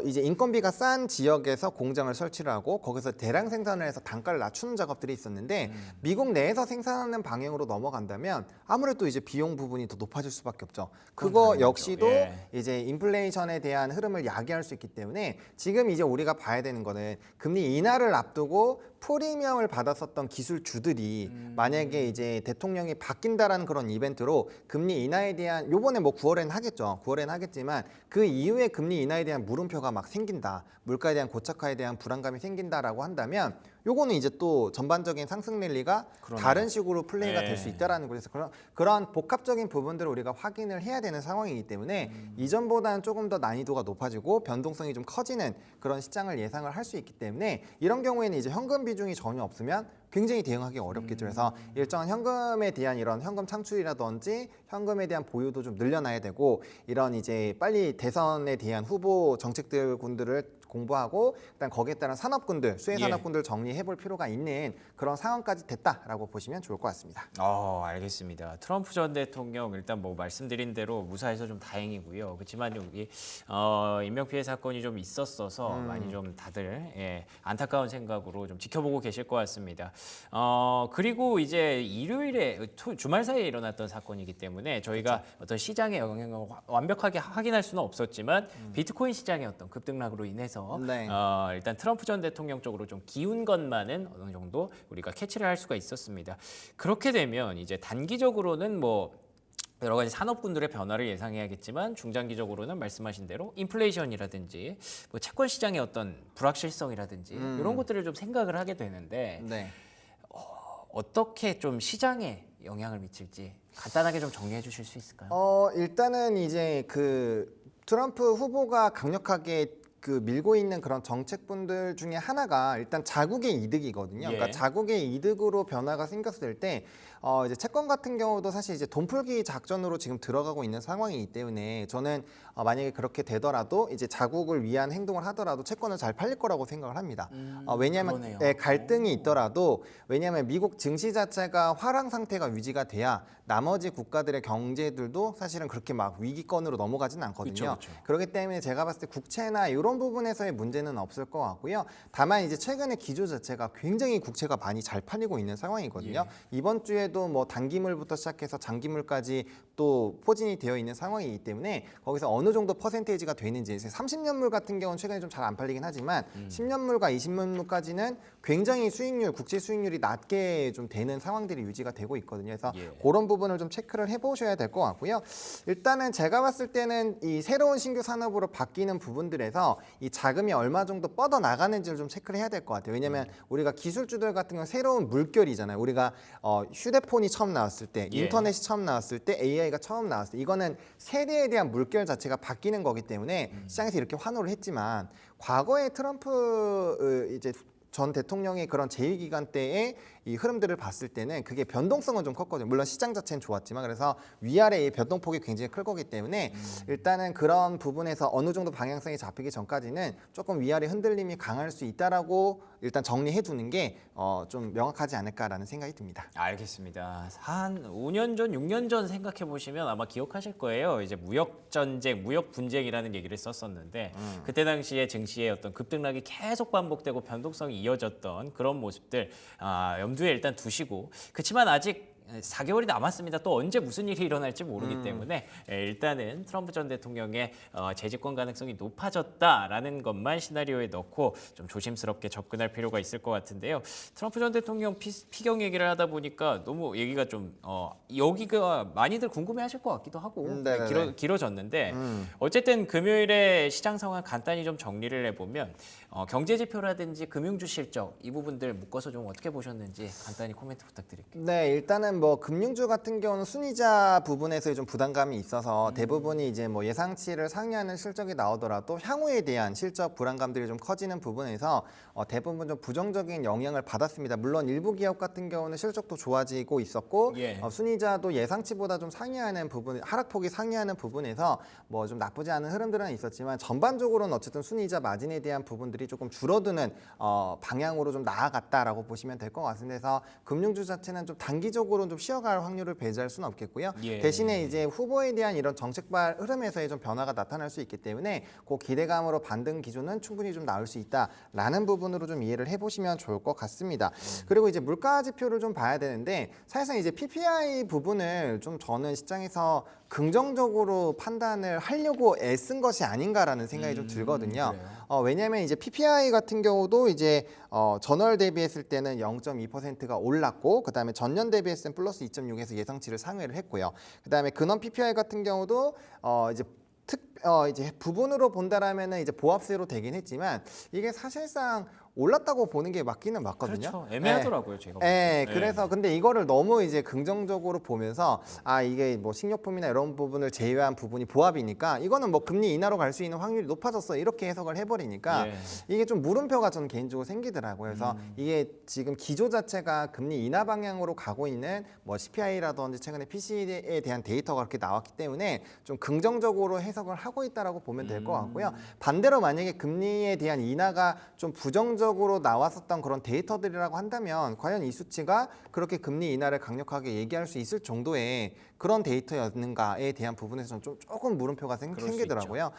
이제 인건비가 싼 지역에서 공장을 설치를 하고 거기서 대량 생산을 해서 단가를 낮추는 작업들이 있었는데 미국 내에서 생산하는 방향으로 넘어간다면 아무래도 이제 비용 부분이 더 높아질 수밖에 없죠. 그거 당연하죠. 역시도 예. 이제 인플레이션에 대한 흐름을 야기할 수 있기 때문에 지금 이제 우리가 봐야 되는 거는 금리 인하를 앞두고 프리미엄을 받았었던 기술주들이 만약에 이제 대통령이 바뀐다라는 그런 이벤트로 금리 인하에 대한 요번에 뭐 9월에는 하겠죠. 9월에는 하겠지만 그 이후에 금리 인하에 대한 물음표가 막 생긴다. 물가에 대한 고착화에 대한 불안감이 생긴다라고 한다면 요거는 이제 또 전반적인 상승 랠리가 그러네요. 다른 식으로 플레이가 될 수 네. 있다라는 거에서 그런 복합적인 부분들을 우리가 확인을 해야 되는 상황이기 때문에 이전보다는 조금 더 난이도가 높아지고 변동성이 좀 커지는 그런 시장을 예상을 할 수 있기 때문에 이런 경우에는 이제 현금 비중이 전혀 없으면 굉장히 대응하기 어렵겠죠. 그래서 일정한 현금에 대한 이런 현금 창출이라든지 현금에 대한 보유도 좀 늘려놔야 되고 이런 이제 빨리 대선에 대한 후보 정책들 군들을 공부하고 일단 거기에 따른 산업군들, 수혜 예. 산업군들 정리해 볼 필요가 있는 그런 상황까지 됐다라고 보시면 좋을 것 같습니다. 알겠습니다. 트럼프 전 대통령 일단 뭐 말씀드린 대로 무사해서 좀 다행이고요. 그렇지만 여기 인명 피해 사건이 좀 있었어서 많이 좀 다들 안타까운 생각으로 좀 지켜보고 계실 것 같습니다. 그리고 이제 일요일에 주말 사이에 일어났던 사건이기 때문에 저희가 어떤 시장의 영향을 완벽하게 확인할 수는 없었지만 비트코인 시장의 어떤 급등락으로 인해서 네. 일단 트럼프 전 대통령 쪽으로 좀 기운 것만은 어느 정도 우리가 캐치를 할 수가 있었습니다. 그렇게 되면 이제 단기적으로는 뭐 여러 가지 산업군들의 변화를 예상해야겠지만 중장기적으로는 말씀하신 대로 인플레이션이라든지 뭐 채권 시장의 어떤 불확실성이라든지 이런 것들을 좀 생각을 하게 되는데 네. 어떻게 좀 시장에 영향을 미칠지 간단하게 좀 정리해 주실 수 있을까요? 일단은 이제 그 트럼프 후보가 강력하게 그 밀고 있는 그런 정책분들 중에 하나가 일단 자국의 이득이거든요. 예. 그러니까 자국의 이득으로 변화가 생겼을 때 이제 채권 같은 경우도 사실 이제 돈풀기 작전으로 지금 들어가고 있는 상황이기 때문에 저는 만약에 그렇게 되더라도 이제 자국을 위한 행동을 하더라도 채권은 잘 팔릴 거라고 생각을 합니다. 왜냐하면 그러네요. 갈등이 있더라도 왜냐하면 미국 증시 자체가 화랑 상태가 유지가 돼야 나머지 국가들의 경제들도 사실은 그렇게 막 위기권으로 넘어가지는 않거든요. 그쵸. 그렇기 때문에 제가 봤을 때 국채나 이런 부분에서의 문제는 없을 것 같고요. 다만 이제 최근에 기조 자체가 굉장히 국채가 많이 잘 팔리고 있는 상황이거든요. 이번 주에도 뭐 단기물부터 시작해서 장기물까지 또 포진이 되어 있는 상황이기 때문에 거기서 어느 정도 퍼센테이지가 되는지 30년물 같은 경우는 최근에 좀 잘 안 팔리긴 하지만 10년물과 20년물까지는 굉장히 수익률, 국채 수익률이 낮게 좀 되는 상황들이 유지가 되고 있거든요. 그래서 그런 부분을 좀 체크를 해보셔야 될 것 같고요. 일단은 제가 봤을 때는 이 새로운 신규 산업으로 바뀌는 부분들에서 이 자금이 얼마 정도 뻗어 나가는지를 좀 체크를 해야 될 것 같아요. 왜냐하면 우리가 기술주들 같은 경우 새로운 물결이잖아요. 우리가 휴대폰이 처음 나왔을 때, 인터넷이 처음 나왔을 때, AI가 처음 나왔을 때 이거는 세대에 대한 물결 자체가 바뀌는 거기 때문에 시장에서 이렇게 환호를 했지만 과거에 트럼프 이제 전 대통령의 그런 재위 기간 때의 이 흐름들을 봤을 때는 그게 변동성은 좀 컸거든요. 물론 시장 자체는 좋았지만 그래서 위아래의 변동폭이 굉장히 클 거기 때문에 일단은 그런 부분에서 어느 정도 방향성이 잡히기 전까지는 조금 위아래 흔들림이 강할 수 있다라고 일단 정리해 두는 게 좀 명확하지 않을까라는 생각이 듭니다. 알겠습니다. 한 5년 전, 6년 전 생각해 보시면 아마 기억하실 거예요. 이제 무역 전쟁, 무역 분쟁이라는 얘기를 썼었는데 그때 당시에 증시의 어떤 급등락이 계속 반복되고 변동성이 이어졌던 그런 모습들 염두에 일단 두시고 그렇지만 아직 4개월이 남았습니다. 또 언제 무슨 일이 일어날지 모르기 때문에 일단은 트럼프 전 대통령의 재집권 가능성이 높아졌다라는 것만 시나리오에 넣고 좀 조심스럽게 접근할 필요가 있을 것 같은데요. 트럼프 전 대통령 피경 얘기를 하다 보니까 너무 얘기가 좀 여기가 많이들 궁금해하실 것 같기도 하고 네네네. 길어졌는데 어쨌든 금요일에 시장 상황 간단히 좀 정리를 해보면 경제 지표라든지 금융주 실적 이 부분들 묶어서 좀 어떻게 보셨는지 간단히 코멘트 부탁드릴게요. 네, 일단은 뭐 금융주 같은 경우는 순이자 부분에서의 좀 부담감이 있어서 대부분이 이제 뭐 예상치를 상회하는 실적이 나오더라도 향후에 대한 실적 불안감들이 좀 커지는 부분에서 대부분 좀 부정적인 영향을 받았습니다. 물론 일부 기업 같은 경우는 실적도 좋아지고 있었고 예. 순이자도 예상치보다 좀 상회하는 부분, 하락폭이 상회하는 부분에서 뭐 좀 나쁘지 않은 흐름들은 있었지만 전반적으로는 어쨌든 순이자 마진에 대한 부분들이 조금 줄어드는 방향으로 좀 나아갔다라고 보시면 될 것 같습니다. 그래서 금융주 자체는 좀 단기적으로 좀 쉬어갈 확률을 배제할 수는 없겠고요. 예. 대신에 이제 후보에 대한 이런 정책발 흐름에서의 좀 변화가 나타날 수 있기 때문에 그 기대감으로 반등 기조는 충분히 좀 나올 수 있다라는 부분으로 좀 이해를 해보시면 좋을 것 같습니다. 그리고 이제 물가 지표를 좀 봐야 되는데 사실상 이제 PPI 부분을 좀 저는 시장에서 긍정적으로 판단을 하려고 애쓴 것이 아닌가라는 생각이 좀 들거든요. 왜냐하면 이제 PPI 같은 경우도 이제 전월 대비했을 때는 0.2%가 올랐고 그다음에 전년 대비했을 땐 플러스 2.6에서 예상치를 상회를 했고요. 그다음에 근원 PPI 같은 경우도 이제 부분으로 본다라면은 이제 보합세로 되긴 했지만 이게 사실상 올랐다고 보는 게 맞기는 맞거든요. 그렇죠. 애매하더라고요, 제가. 네, 볼 때. 그래서 근데 이거를 너무 이제 긍정적으로 보면서 이게 뭐 식료품이나 이런 부분을 제외한 부분이 보합이니까 이거는 뭐 금리 인하로 갈 수 있는 확률이 높아졌어 이렇게 해석을 해버리니까 예. 이게 좀 물음표가 저는 개인적으로 생기더라고요. 그래서 이게 지금 기조 자체가 금리 인하 방향으로 가고 있는 뭐 CPI라든지 최근에 PC에 대한 데이터가 그렇게 나왔기 때문에 좀 긍정적으로 해석을 하고 있다라고 보면 될 것 같고요. 반대로 만약에 금리에 대한 인하가 좀 부정적으로 나왔었던 그런 데이터들이라고 한다면 과연 이 수치가 그렇게 금리 인하를 강력하게 얘기할 수 있을 정도의 그런 데이터였는가에 대한 부분에서 조금 물음표가 그럴 수 생기더라고요.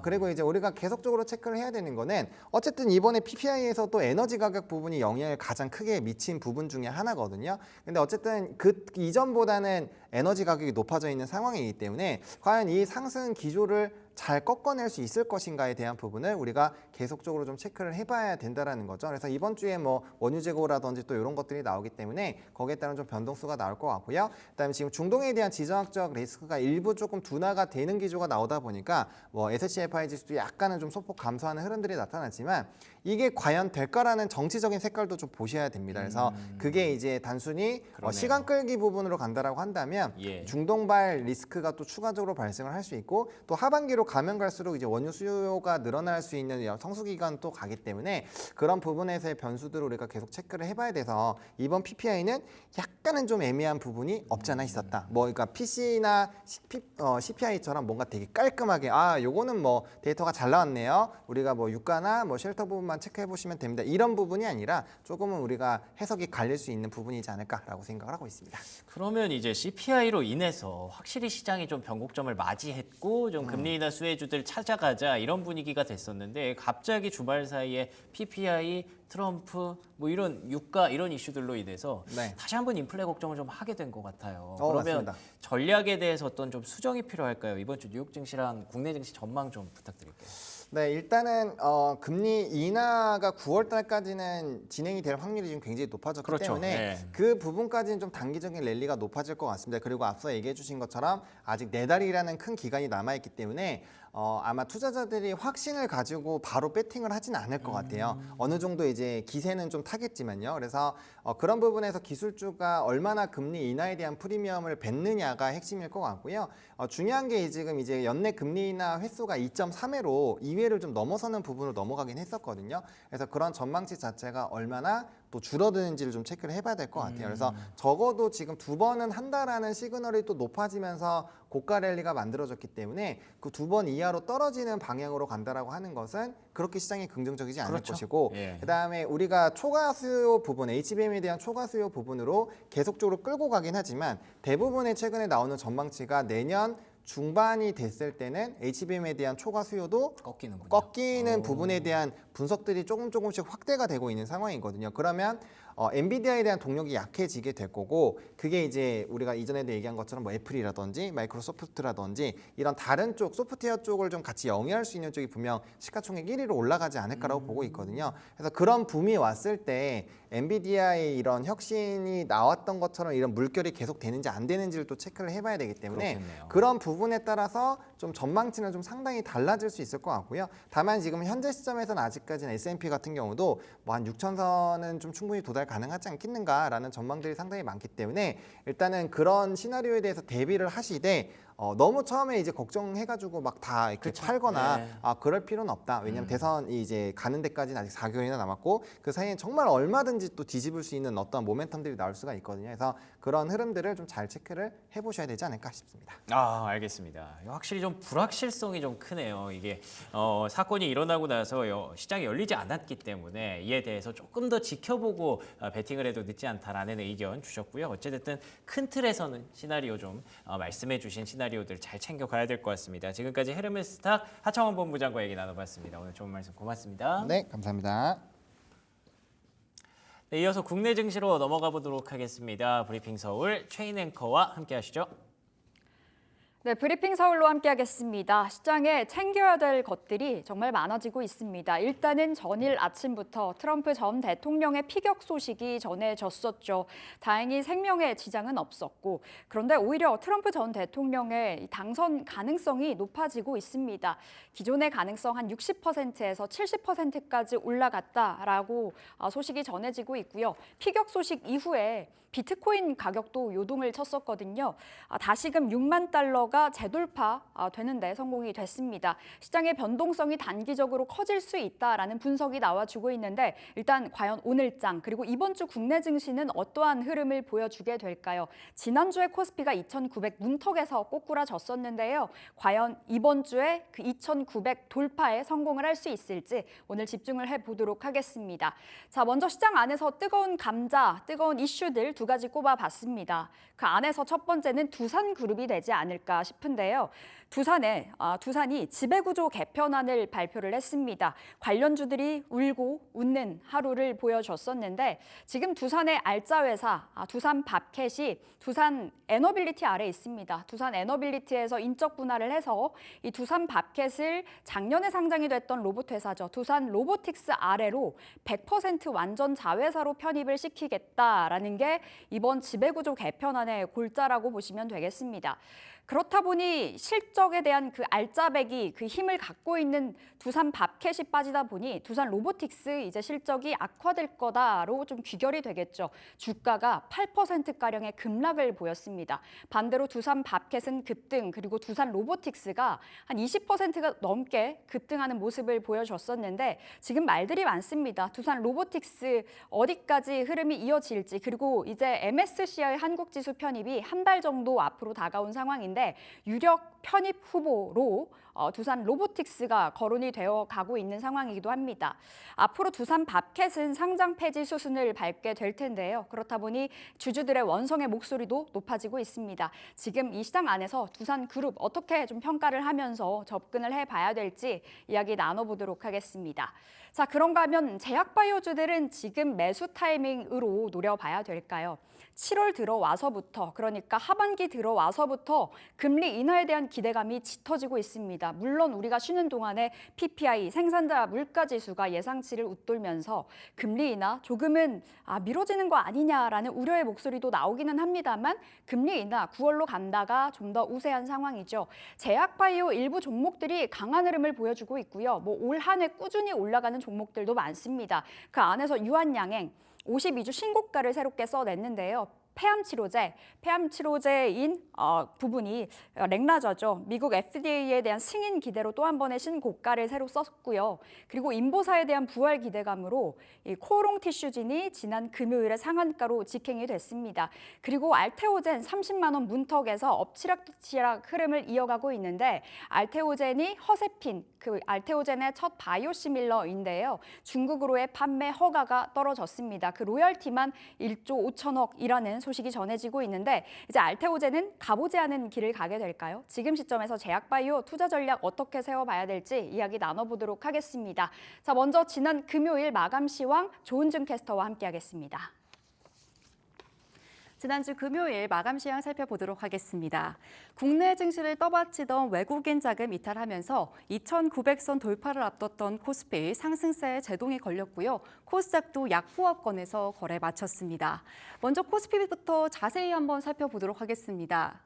그리고 이제 우리가 계속적으로 체크를 해야 되는 거는 어쨌든 이번에 PPI에서도 에너지 가격 부분이 영향을 가장 크게 미친 부분 중에 하나거든요. 근데 어쨌든 그 이전보다는 에너지 가격이 높아져 있는 상황이기 때문에 과연 이 상승 기조를 잘 꺾어낼 수 있을 것인가에 대한 부분을 우리가 계속적으로 좀 체크를 해봐야 된다라는 거죠. 그래서 이번 주에 뭐 원유 재고라든지 또 이런 것들이 나오기 때문에 거기에 따른 좀 변동수가 나올 것 같고요. 그다음에 지금 중동에 대한 지정학적 리스크가 일부 조금 둔화가 되는 기조가 나오다 보니까 뭐 S&P500 지수도 약간은 좀 소폭 감소하는 흐름들이 나타났지만 이게 과연 될까라는 정치적인 색깔도 좀 보셔야 됩니다. 그래서 그게 이제 단순히 그러네요. 시간 끌기 부분으로 간다라고 한다면 예. 중동발 리스크가 또 추가적으로 발생을 할 수 있고 또 하반기로 가면 갈수록 이제 원유 수요가 늘어날 수 있는 성수 기간 또 가기 때문에 그런 부분에서의 변수들을 우리가 계속 체크를 해봐야 돼서 이번 PPI는 약간은 좀 애매한 부분이 없지 않아 있었다. 뭐 그러니까 PC나 CPI처럼 뭔가 되게 깔끔하게 요거는 뭐 데이터가 잘 나왔네요. 우리가 뭐 유가나 뭐 쉘터 부분만 체크해 보시면 됩니다. 이런 부분이 아니라 조금은 우리가 해석이 갈릴 수 있는 부분이지 않을까라고 생각을 하고 있습니다. 그러면 이제 CPI로 인해서 확실히 시장이 좀 변곡점을 맞이했고 좀 금리 인하 수혜주들 찾아가자 이런 분위기가 됐었는데 갑자기 주말 사이에 PPI, 트럼프 뭐 이런 유가 이런 이슈들로 인해서 네. 다시 한번 인플레 걱정을 좀 하게 된 것 같아요. 그러면 맞습니다. 전략에 대해서 어떤 좀 수정이 필요할까요? 이번 주 뉴욕 증시랑 국내 증시 전망 좀 부탁드릴게요. 네, 일단은 금리 인하가 9월 달까지는 진행이 될 확률이 지금 굉장히 높아졌기 그렇죠. 때문에 네. 그 부분까지는 좀 단기적인 랠리가 높아질 것 같습니다. 그리고 앞서 얘기해 주신 것처럼 아직 4달이라는 큰 기간이 남아있기 때문에 아마 투자자들이 확신을 가지고 바로 배팅을 하진 않을 것 같아요. 어느 정도 이제 기세는 좀 타겠지만요. 그래서 그런 부분에서 기술주가 얼마나 금리 인하에 대한 프리미엄을 뱉느냐가 핵심일 것 같고요. 중요한 게 지금 이제 연내 금리 인하 횟수가 2.3회로 2회를 좀 넘어서는 부분으로 넘어가긴 했었거든요. 그래서 그런 전망치 자체가 얼마나 또 줄어드는지를 좀 체크를 해봐야 될 것 같아요. 그래서 적어도 지금 2번은 한다라는 시그널이 또 높아지면서 고가 랠리가 만들어졌기 때문에 그 2번 이하로 떨어지는 방향으로 간다라고 하는 것은 그렇게 시장이 긍정적이지 않을 그렇죠. 것이고 예. 그다음에 우리가 초과 수요 부분, HBM에 대한 초과 수요 부분으로 계속적으로 끌고 가긴 하지만 대부분의 최근에 나오는 전망치가 내년 중반이 됐을 때는 HBM에 대한 초과 수요도 꺾이는군요. 꺾이는 부분에 대한 분석들이 조금씩 확대가 되고 있는 상황이거든요. 그러면 엔비디아에 대한 동력이 약해지게 될 거고 그게 이제 우리가 이전에도 얘기한 것처럼 뭐 애플이라든지 마이크로소프트라든지 이런 다른 쪽 소프트웨어 쪽을 좀 같이 영위할 수 있는 쪽이 분명 시가총액 1위로 올라가지 않을까라고 보고 있거든요. 그래서 그런 붐이 왔을 때 엔비디아의 이런 혁신이 나왔던 것처럼 이런 물결이 계속 되는지 안 되는지를 또 체크를 해봐야 되기 때문에 그렇겠네요. 그런 부분에 따라서 좀 전망치는 좀 상당히 달라질 수 있을 것 같고요. 다만 지금 현재 시점에서는 아직까지는 S&P 같은 경우도 뭐 한 6,000선은 좀 충분히 도달 가능하지 않겠는가라는 전망들이 상당히 많기 때문에 일단은 그런 시나리오에 대해서 대비를 하시되 너무 처음에 이제 걱정해가지고 막 다 이렇게 그쵸. 팔거나 네. 그럴 필요는 없다. 왜냐하면 대선이 이제 가는 데까지는 아직 4개월이나 남았고 그 사이에 정말 얼마든지 또 뒤집을 수 있는 어떤 모멘텀들이 나올 수가 있거든요. 그래서 그런 흐름들을 좀 잘 체크를 해보셔야 되지 않을까 싶습니다. 알겠습니다. 확실히 좀 불확실성이 좀 크네요. 이게 사건이 일어나고 나서 시장이 열리지 않았기 때문에 이에 대해서 조금 더 지켜보고 베팅을 해도 늦지 않다라는 의견 주셨고요. 어쨌든 큰 틀에서는 시나리오 좀 말씀해주신 시나리오들 잘 챙겨가야 될 것 같습니다. 지금까지 헤르메스탁 하창원 본부장과 얘기 나눠봤습니다. 오늘 좋은 말씀 고맙습니다. 네, 감사합니다. 네, 이어서 국내 증시로 넘어가 보도록 하겠습니다. 브리핑 서울 최인 앵커와 함께하시죠. 네, 브리핑 서울로 함께하겠습니다. 시장에 챙겨야 될 것들이 정말 많아지고 있습니다. 일단은 전일 아침부터 트럼프 전 대통령의 피격 소식이 전해졌었죠. 다행히 생명에 지장은 없었고 그런데 오히려 트럼프 전 대통령의 당선 가능성이 높아지고 있습니다. 기존의 가능성 한 60%에서 70%까지 올라갔다라고 소식이 전해지고 있고요. 피격 소식 이후에 비트코인 가격도 요동을 쳤었거든요. 다시금 6만 달러가 재돌파 되는데 성공이 됐습니다. 시장의 변동성이 단기적으로 커질 수 있다라는 분석이 나와주고 있는데 일단 과연 오늘장 그리고 이번 주 국내 증시는 어떠한 흐름을 보여주게 될까요? 지난주에 코스피가 2,900 문턱에서 꼬꾸라졌었는데요. 과연 이번 주에 그 2,900 돌파에 성공을 할 수 있을지 오늘 집중을 해보도록 하겠습니다. 자, 먼저 시장 안에서 뜨거운 감자, 뜨거운 이슈들 두 가지 꼽아봤습니다. 그 안에서 첫 번째는 두산그룹이 되지 않을까 싶은데요. 두산이 지배구조 개편안을 발표를 했습니다. 관련주들이 울고 웃는 하루를 보여줬었는데 지금 두산의 알짜 회사 두산밥켓이 두산 에너빌리티 아래에 있습니다. 두산 에너빌리티에서 인적 분할을 해서 이 두산밥켓을 작년에 상장이 됐던 로봇 회사죠. 두산 로보틱스 아래로 100% 완전 자회사로 편입을 시키겠다라는 게 이번 지배구조 개편안의 골자라고 보시면 되겠습니다. 그렇다 보니 실적에 대한 그 알짜배기, 그 힘을 갖고 있는 두산 밥켓이 빠지다 보니 두산 로보틱스 이제 실적이 악화될 거다로 좀 귀결이 되겠죠. 주가가 8%가량의 급락을 보였습니다. 반대로 두산 밥켓은 급등, 그리고 두산 로보틱스가 한 20%가 넘게 급등하는 모습을 보여줬었는데 지금 말들이 많습니다. 두산 로보틱스 어디까지 흐름이 이어질지, 그리고 이제 MSCI 한국지수 편입이 한 달 정도 앞으로 다가온 상황인데 유력 편입 후보로 두산 로보틱스가 거론이 되어 가고 있는 상황이기도 합니다. 앞으로 두산 밥켓은 상장 폐지 수순을 밟게 될 텐데요. 그렇다 보니 주주들의 원성의 목소리도 높아지고 있습니다. 지금 이 시장 안에서 두산 그룹 어떻게 좀 평가를 하면서 접근을 해봐야 될지 이야기 나눠보도록 하겠습니다. 자, 그런가 하면 제약바이오주들은 지금 매수 타이밍으로 노려봐야 될까요? 7월 들어와서부터, 그러니까 하반기 들어와서부터 금리 인하에 대한 기대감이 짙어지고 있습니다. 물론 우리가 쉬는 동안에 PPI, 생산자 물가지수가 예상치를 웃돌면서 금리 인하 조금은 미뤄지는 거 아니냐라는 우려의 목소리도 나오기는 합니다만 금리 인하 9월로 간다가 좀 더 우세한 상황이죠. 제약바이오 일부 종목들이 강한 흐름을 보여주고 있고요. 올 한 해 꾸준히 올라가는 종목들도 많습니다. 그 안에서 유한양행 52주 신고가를 새롭게 써냈는데요. 폐암치료제인 부분이 렉나자죠. 미국 FDA에 대한 승인 기대로 또 한 번의 신고가를 새로 썼고요. 그리고 인보사에 대한 부활 기대감으로 이 코오롱 티슈진이 지난 금요일에 상한가로 직행이 됐습니다. 그리고 알테오젠 30만 원 문턱에서 엎치락뒤치락 흐름을 이어가고 있는데 알테오젠이 허세핀, 그 알테오젠의 첫 바이오시밀러인데요. 중국으로의 판매 허가가 떨어졌습니다. 그 로열티만 1조 5천억이라는 소식이 전해지고 있는데 이제 알테오젠은 가보지 않은 길을 가게 될까요? 지금 시점에서 제약바이오 투자 전략 어떻게 세워봐야 될지 이야기 나눠보도록 하겠습니다. 자, 먼저 지난 금요일 마감 시황 조은준 캐스터와 함께하겠습니다. 지난주 금요일 마감 시황 살펴보도록 하겠습니다. 국내 증시를 떠받치던 외국인 자금 이탈하면서 2,900선 돌파를 앞뒀던 코스피 상승세에 제동이 걸렸고요. 코스닥도 약보합권에서 거래 마쳤습니다. 먼저 코스피부터 자세히 한번 살펴보도록 하겠습니다.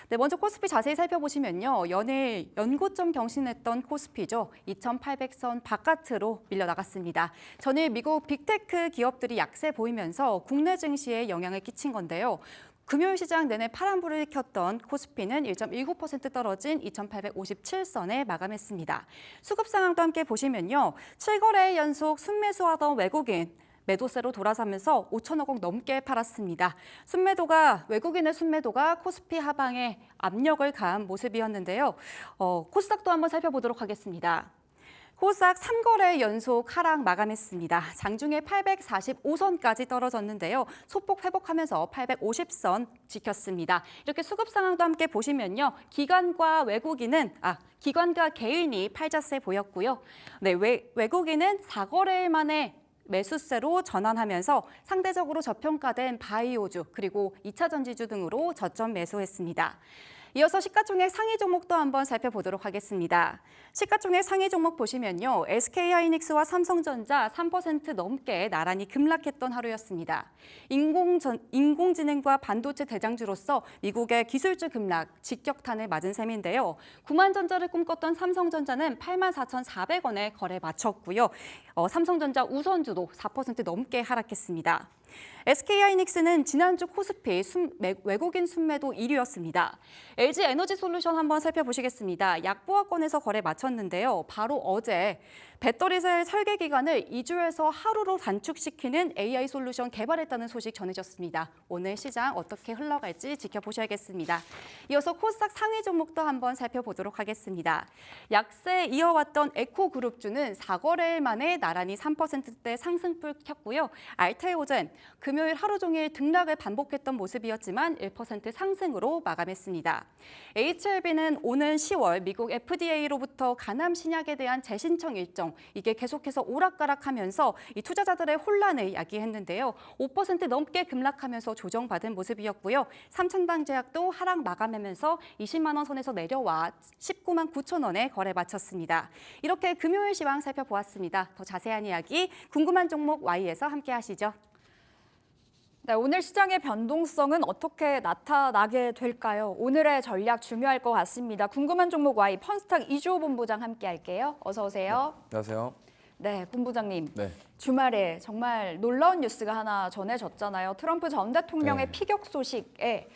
네, 먼저 코스피 자세히 살펴보시면요. 연일 연고점 경신했던 코스피죠. 2,800선 바깥으로 밀려나갔습니다. 전일 미국 빅테크 기업들이 약세 보이면서 국내 증시에 영향을 끼친 건데요. 금요일 시장 내내 파란불을 켰던 코스피는 1.19% 떨어진 2,857선에 마감했습니다. 수급 상황도 함께 보시면요. 7거래 연속 순매수하던 외국인 매도세로 돌아서면서 5천억 원 넘게 팔았습니다. 외국인의 순매도가 코스피 하방에 압력을 가한 모습이었는데요. 코스닥도 한번 살펴보도록 하겠습니다. 코스닥 3거래 연속 하락 마감했습니다. 장중에 845선까지 떨어졌는데요. 소폭 회복하면서 850선 지켰습니다. 이렇게 수급 상황도 함께 보시면요. 기관과 개인이 팔자세 보였고요. 네, 외국인은 4거래일 만에 매수세로 전환하면서 상대적으로 저평가된 바이오주 그리고 2차 전지주 등으로 저점 매수했습니다. 이어서 시가총액 상위 종목도 한번 살펴보도록 하겠습니다. 시가총액 상위 종목 보시면요. SK하이닉스와 삼성전자 3% 넘게 나란히 급락했던 하루였습니다. 인공지능과 반도체 대장주로서 미국의 기술주 급락, 직격탄을 맞은 셈인데요. 9만전자를 꿈꿨던 삼성전자는 84,400원에 거래 마쳤고요. 삼성전자 우선주도 4% 넘게 하락했습니다. SK하이닉스는 지난주 코스피 외국인 순매도 1위였습니다. LG에너지솔루션 한번 살펴보시겠습니다. 약보합권에서 거래 마쳤는데요. 바로 어제 배터리셀 설계 기간을 2주에서 하루로 단축시키는 AI 솔루션 개발했다는 소식 전해졌습니다. 오늘 시장 어떻게 흘러갈지 지켜보셔야겠습니다. 이어서 코스닥 상위 종목도 한번 살펴보도록 하겠습니다. 약세 이어왔던 에코그룹주는 4거래일 만에 나란히 3%대 상승불 켰고요. 알테오젠 금요일 하루 종일 등락을 반복했던 모습이었지만 1% 상승으로 마감했습니다. HLB는 오는 10월 미국 FDA로부터 간암 신약에 대한 재신청 일정 이게 계속해서 오락가락하면서 이 투자자들의 혼란을 야기했는데요. 5% 넘게 급락하면서 조정받은 모습이었고요. 삼천당제약도 하락 마감하면서 20만 원 선에서 내려와 19만 9천 원에 거래 마쳤습니다. 이렇게 금요일 시황 살펴보았습니다. 더 자세한 이야기 궁금한 종목 Y에서 함께 하시죠. 네, 오늘 시장의 변동성은 어떻게 나타나게 될까요? 오늘의 전략 중요할 것 같습니다. 궁금한 종목 Y 펀스탁 이주호 본부장 함께 할게요. 어서 오세요. 안녕하세요. 네, 본부장님. 네. 주말에 정말 놀라운 뉴스가 하나 전해졌잖아요. 트럼프 전 대통령의 네. 피격 소식에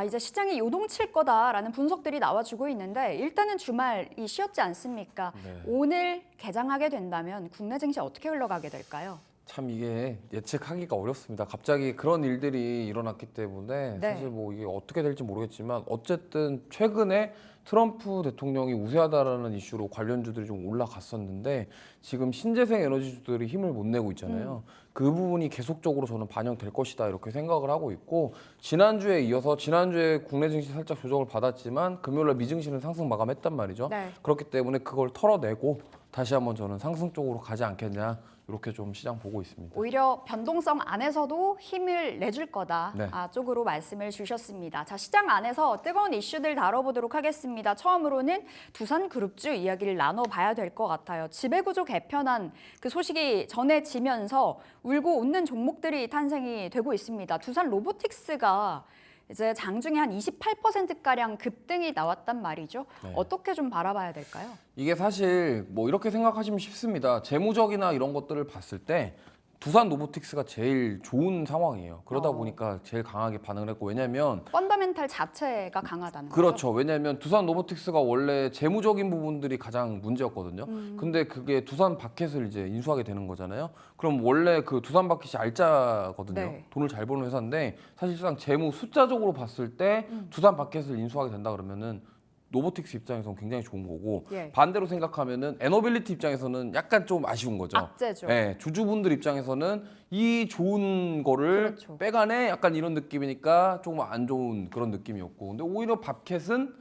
이제 시장이 요동칠 거다라는 분석들이 나와주고 있는데 일단은 주말이 쉬었지 않습니까? 네. 오늘 개장하게 된다면 국내 증시 어떻게 흘러가게 될까요? 참 이게 예측하기가 어렵습니다. 갑자기 그런 일들이 일어났기 때문에 네. 사실 뭐 이게 어떻게 될지 모르겠지만 어쨌든 최근에 트럼프 대통령이 우세하다라는 이슈로 관련주들이 좀 올라갔었는데 지금 신재생 에너지주들이 힘을 못 내고 있잖아요. 그 부분이 계속적으로 저는 반영될 것이다 이렇게 생각을 하고 있고 지난주에 이어서 지난주에 국내 증시 살짝 조정을 받았지만 금요일날 미증시는 상승 마감했단 말이죠. 네. 그렇기 때문에 그걸 털어내고 다시 한번 저는 상승 쪽으로 가지 않겠냐 이렇게 좀 시장 보고 있습니다. 오히려 변동성 안에서도 힘을 내줄 거다 네. 쪽으로 말씀을 주셨습니다. 자, 시장 안에서 뜨거운 이슈들 다뤄보도록 하겠습니다. 처음으로는 두산그룹주 이야기를 나눠봐야 될 것 같아요. 지배구조 개편안 그 소식이 전해지면서 울고 웃는 종목들이 탄생이 되고 있습니다. 두산 로보틱스가 이제 장중에 한 28%가량 급등이 나왔단 말이죠. 네. 어떻게 좀 바라봐야 될까요? 이게 사실 뭐 이렇게 생각하시면 쉽습니다. 재무적이나 이런 것들을 봤을 때 두산 로보틱스가 제일 좋은 상황이에요. 그러다 보니까 제일 강하게 반응을 했고 왜냐면 펀더멘탈 자체가 강하다는 거죠. 그렇죠. 왜냐하면 두산 로보틱스가 원래 재무적인 부분들이 가장 문제였거든요. 근데 그게 두산 바켓을 이제 인수하게 되는 거잖아요. 그럼 원래 그 두산 바켓이 알짜거든요. 네. 돈을 잘 버는 회사인데 사실상 재무 숫자적으로 봤을 때 두산 바켓을 인수하게 된다 그러면은 로보틱스 입장에서는 굉장히 좋은 거고 예. 반대로 생각하면은 에너빌리티 입장에서는 약간 좀 아쉬운 거죠. 악재죠. 네, 주주분들 입장에서는 이 좋은 거를 그렇죠. 빼가네 약간 이런 느낌이니까 조금 안 좋은 그런 느낌이었고 근데 오히려 밥캣은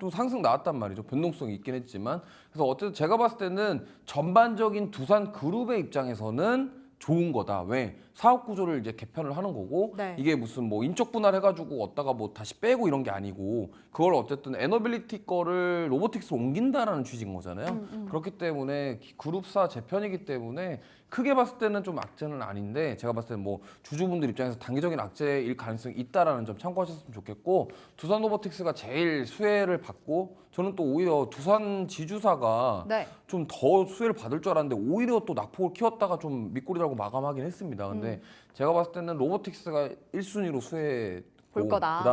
좀 상승 나왔단 말이죠. 변동성이 있긴 했지만 그래서 어쨌든 제가 봤을 때는 전반적인 두산 그룹의 입장에서는 좋은 거다. 왜? 사업 구조를 이제 개편을 하는 거고 네. 이게 무슨 뭐 인적 분할 해가지고 얻다가 뭐 다시 빼고 이런 게 아니고 그걸 어쨌든 에너빌리티 거를 로보틱스로 옮긴다라는 취지인 거잖아요. 그렇기 때문에 그룹사 재편이기 때문에 크게 봤을 때는 좀 악재는 아닌데 제가 봤을 때는 뭐 주주분들 입장에서 단기적인 악재일 가능성이 있다라는 점 참고하셨으면 좋겠고 두산 로보틱스가 제일 수혜를 받고 저는 또 오히려 두산 지주사가 네. 좀 더 수혜를 받을 줄 알았는데 오히려 또 낙폭을 키웠다가 좀 밑꼬리 달고 마감하긴 했습니다. 근데 제가 봤을 때는 로보틱스가 1순위로 수혜 볼 거다.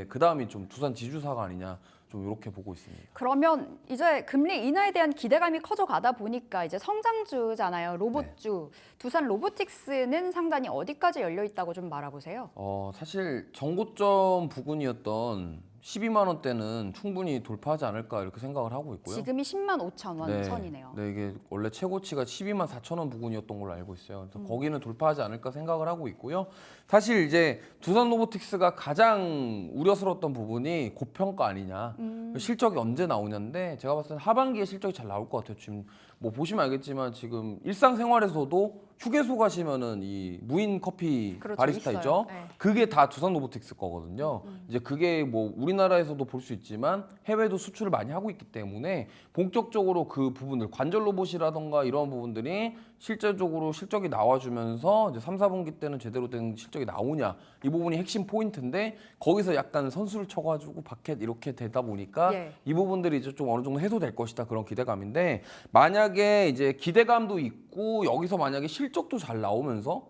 그다음이 좀 두산 지주사가 아니냐 좀 이렇게 보고 있습니다. 그러면 이제 금리 인하에 대한 기대감이 커져가다 보니까 이제 성장주잖아요. 로봇주. 두산 로보틱스는 상단이 어디까지 열려 있다고 좀 말아보세요. 사실 정고점 부근이었던 12만 원대는 충분히 돌파하지 않을까 이렇게 생각을 하고 있고요. 지금이 10만 5천 원 선이네요. 네, 이게 원래 최고치가 12만 4천 원 부근이었던 걸로 알고 있어요. 그래서 거기는 돌파하지 않을까 생각을 하고 있고요. 사실 이제 두산 로보틱스가 가장 우려스러웠던 부분이 고평가 아니냐. 실적이 언제 나오냐인데 제가 봤을 때는 하반기에 실적이 잘 나올 것 같아요. 지금 뭐 보시면 알겠지만 지금 일상생활에서도 휴게소 가시면은 이 무인 커피 그렇죠, 바리스타 있어요. 있죠. 네. 그게 다 두산 로보틱스 거거든요. 이제 그게 뭐 우리나라에서도 볼 수 있지만 해외도 수출을 많이 하고 있기 때문에 본격적으로 그 부분들 관절 로봇이라던가 이런 부분들이 실제적으로 실적이 나와주면서 이제 3, 4분기 때는 제대로 된 실적이 나오냐 이 부분이 핵심 포인트인데 거기서 약간 선수를 쳐가지고 바켓 이렇게 되다 보니까 예. 이 부분들이 이제 좀 어느 정도 해소될 것이다 그런 기대감인데 만약에 이제 기대감도 있고 여기서 만약에 실적도 잘 나오면서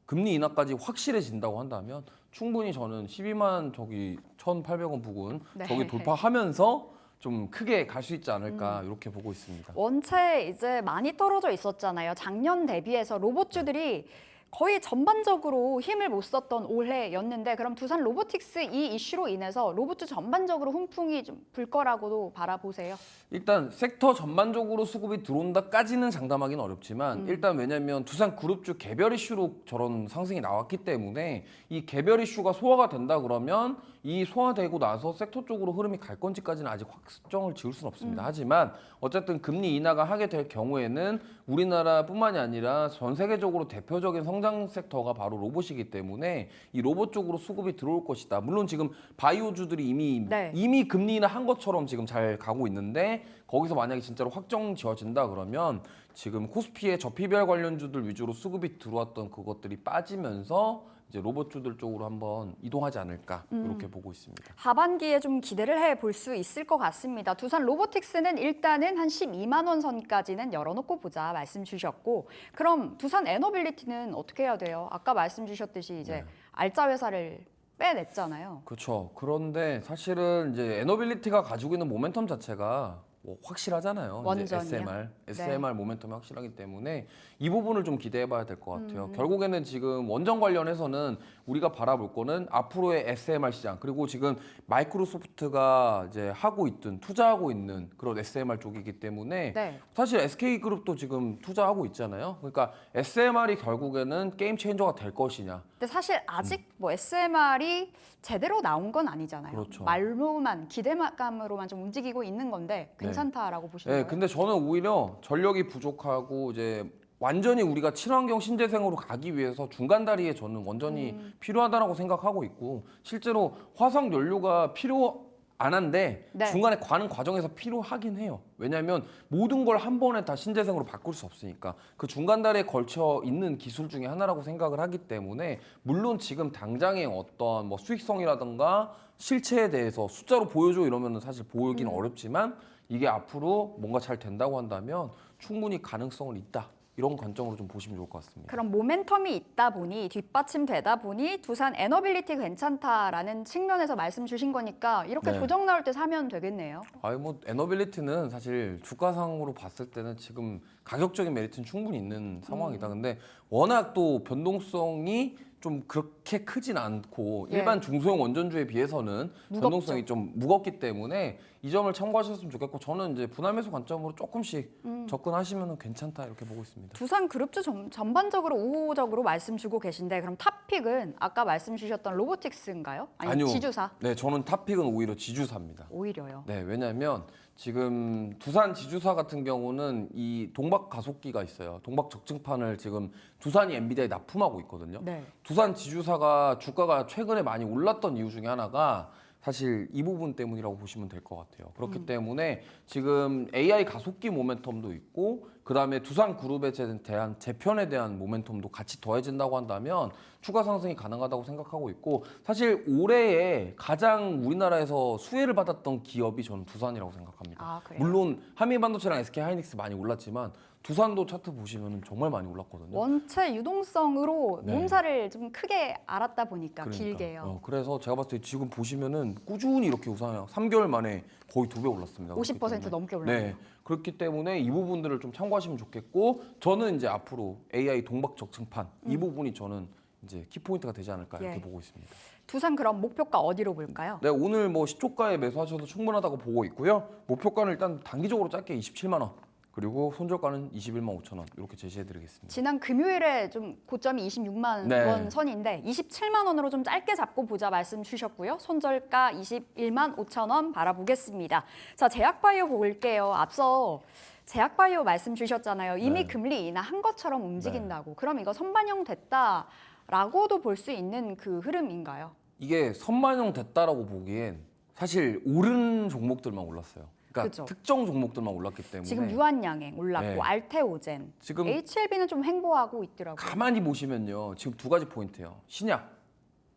금리 인하까지 확실해진다고 한다면 충분히 저는 12만 저기 1,800원 부근 네. 저기 돌파하면서 좀 크게 갈 수 있지 않을까 이렇게 보고 있습니다. 원체 이제 많이 떨어져 있었잖아요. 작년 대비해서 로봇주들이 거의 전반적으로 힘을 못 썼던 올해였는데 그럼 두산 로보틱스 이 이슈로 인해서 로봇주 전반적으로 훈풍이 좀 불 거라고도 바라보세요. 일단 섹터 전반적으로 수급이 들어온다까지는 장담하기는 어렵지만 일단 왜냐면 두산 그룹주 개별 이슈로 저런 상승이 나왔기 때문에 이 개별 이슈가 소화가 된다 그러면 이 소화되고 나서 섹터 쪽으로 흐름이 갈 건지까지는 아직 확정을 지을 수는 없습니다. 하지만 어쨌든 금리 인하가 하게 될 경우에는 우리나라뿐만이 아니라 전 세계적으로 대표적인 성장 섹터가 바로 로봇이기 때문에 이 로봇 쪽으로 수급이 들어올 것이다. 물론 지금 바이오주들이 이미 금리 인하 한 것처럼 지금 잘 가고 있는데 거기서 만약에 진짜로 확정 지어진다 그러면 지금 코스피의 저PBR 관련주들 위주로 수급이 들어왔던 그것들이 빠지면서 이제 로봇주들 쪽으로 한번 이동하지 않을까 이렇게 보고 있습니다. 하반기에 좀 기대를 해볼 수 있을 것 같습니다. 두산 로보틱스는 일단은 한 12만 원 선까지는 열어놓고 보자 말씀 주셨고 그럼 두산 에너빌리티는 어떻게 해야 돼요? 아까 말씀 주셨듯이 이제 알짜 회사를 빼냈잖아요. 그렇죠. 그런데 사실은 이제 에너빌리티가 가지고 있는 모멘텀 자체가 뭐 확실하잖아요. 이제 원전이요? SMR 모멘텀이 확실하기 때문에 이 부분을 좀 기대해봐야 될 것 같아요. 결국에는 지금 원전 관련해서는 우리가 바라볼 거는 앞으로의 SMR 시장 그리고 지금 마이크로소프트가 이제 하고 있든 투자하고 있는 그런 SMR 쪽이기 때문에 네. 사실 SK그룹도 지금 투자하고 있잖아요. 그러니까 SMR이 결국에는 게임 체인저가 될 것이냐. 근데 사실 아직 뭐 SMR이 제대로 나온 건 아니잖아요. 그렇죠. 말로만 기대감으로만 좀 움직이고 있는 건데 괜찮다라고 보시는 네, 거예요? 근데 저는 오히려 전력이 부족하고 이제 완전히 우리가 친환경 신재생으로 가기 위해서 중간 다리에 저는 원전이 필요하다라고 생각하고 있고 실제로 화석 연료가 필요 안 한데 네. 중간에 가는 과정에서 필요하긴 해요. 왜냐하면 모든 걸 한 번에 다 신재생으로 바꿀 수 없으니까 그 중간 다리에 걸쳐 있는 기술 중에 하나라고 생각을 하기 때문에 물론 지금 당장의 어떤 뭐 수익성이라든가 실체에 대해서 숫자로 보여줘 이러면은 사실 보이기는 어렵지만 이게 앞으로 뭔가 잘 된다고 한다면 충분히 가능성은 있다. 이런 관점으로 좀 보시면 좋을 것 같습니다. 그럼 모멘텀이 있다 보니 뒷받침되다 보니 두산 에너빌리티 괜찮다라는 측면에서 말씀 주신 거니까 이렇게 네. 조정 나올 때 사면 되겠네요. 아니 뭐 에너빌리티는 사실 주가상으로 봤을 때는 지금 가격적인 메리트는 충분히 있는 상황이다. 근데 워낙 또 변동성이 좀 그렇게 크진 않고 예. 일반 중소형 원전주에 비해서는 무겁죠. 변동성이 좀 무겁기 때문에 이 점을 참고하셨으면 좋겠고 저는 이제 분할 매수 관점으로 조금씩 접근하시면 괜찮다 이렇게 보고 있습니다. 두산 그룹주 전반적으로 우호적으로 말씀 주고 계신데 그럼 탑픽은 아까 말씀 주셨던 로보틱스인가요? 아니면 아니요. 지주사? 네, 저는 탑픽은 오히려 지주사입니다. 오히려요. 네, 왜냐하면 지금 두산 지주사 같은 경우는 이 동박 가속기가 있어요. 동박 적증판을 지금 두산이 엔비디아에 납품하고 있거든요. 네. 두산 지주사가 주가가 최근에 많이 올랐던 이유 중에 하나가 사실 이 부분 때문이라고 보시면 될 것 같아요. 그렇기 때문에 지금 AI 가속기 모멘텀도 있고 그다음에 두산 그룹에 대한 재편에 대한 모멘텀도 같이 더해진다고 한다면 추가 상승이 가능하다고 생각하고 있고 사실 올해에 가장 우리나라에서 수혜를 받았던 기업이 저는 두산이라고 생각합니다. 아, 그래요? 물론 한미반도체랑 SK하이닉스 많이 올랐지만 두산도 차트 보시면 정말 많이 올랐거든요. 원체 유동성으로 네. 몸살을 좀 크게 알았다 보니까 그러니까. 길게요. 그래서 제가 봤을 때 지금 보시면은 꾸준히 이렇게 우상향 3개월 만에 거의 2배 올랐습니다. 50% 그렇기 때문에. 넘게 올랐네요. 네. 그렇기 때문에 이 부분들을 좀 참고하시면 좋겠고 저는 이제 앞으로 AI 동박 적층판 이 부분이 저는 이제 키포인트가 되지 않을까 이렇게 예. 보고 있습니다. 두산 그럼 목표가 어디로 볼까요? 네, 오늘 뭐 시초가에 매수하셔도 충분하다고 보고 있고요. 목표가는 일단 단기적으로 짧게 27만 원. 그리고 손절가는 21만 5천 원 이렇게 제시해드리겠습니다. 지난 금요일에 좀 고점이 26만 네. 원 선인데 27만 원으로 좀 짧게 잡고 보자 말씀 주셨고요. 손절가 21만 5천 원 바라보겠습니다. 자, 제약바이오 볼게요. 앞서 제약바이오 말씀 주셨잖아요. 이미 네. 금리 인하한 것처럼 움직인다고. 그럼 이거 선반영 됐다라고도 볼 수 있는 그 흐름인가요? 이게 선반영 됐다라고 보기엔 사실 오른 종목들만 올랐어요. 그러니까 그죠. 특정 종목들만 올랐기 때문에 지금 유한양행 올랐고 네. 알테오젠, 지금 HLB는 좀 횡보하고 있더라고요. 가만히 보시면요. 지금 두 가지 포인트예요. 신약,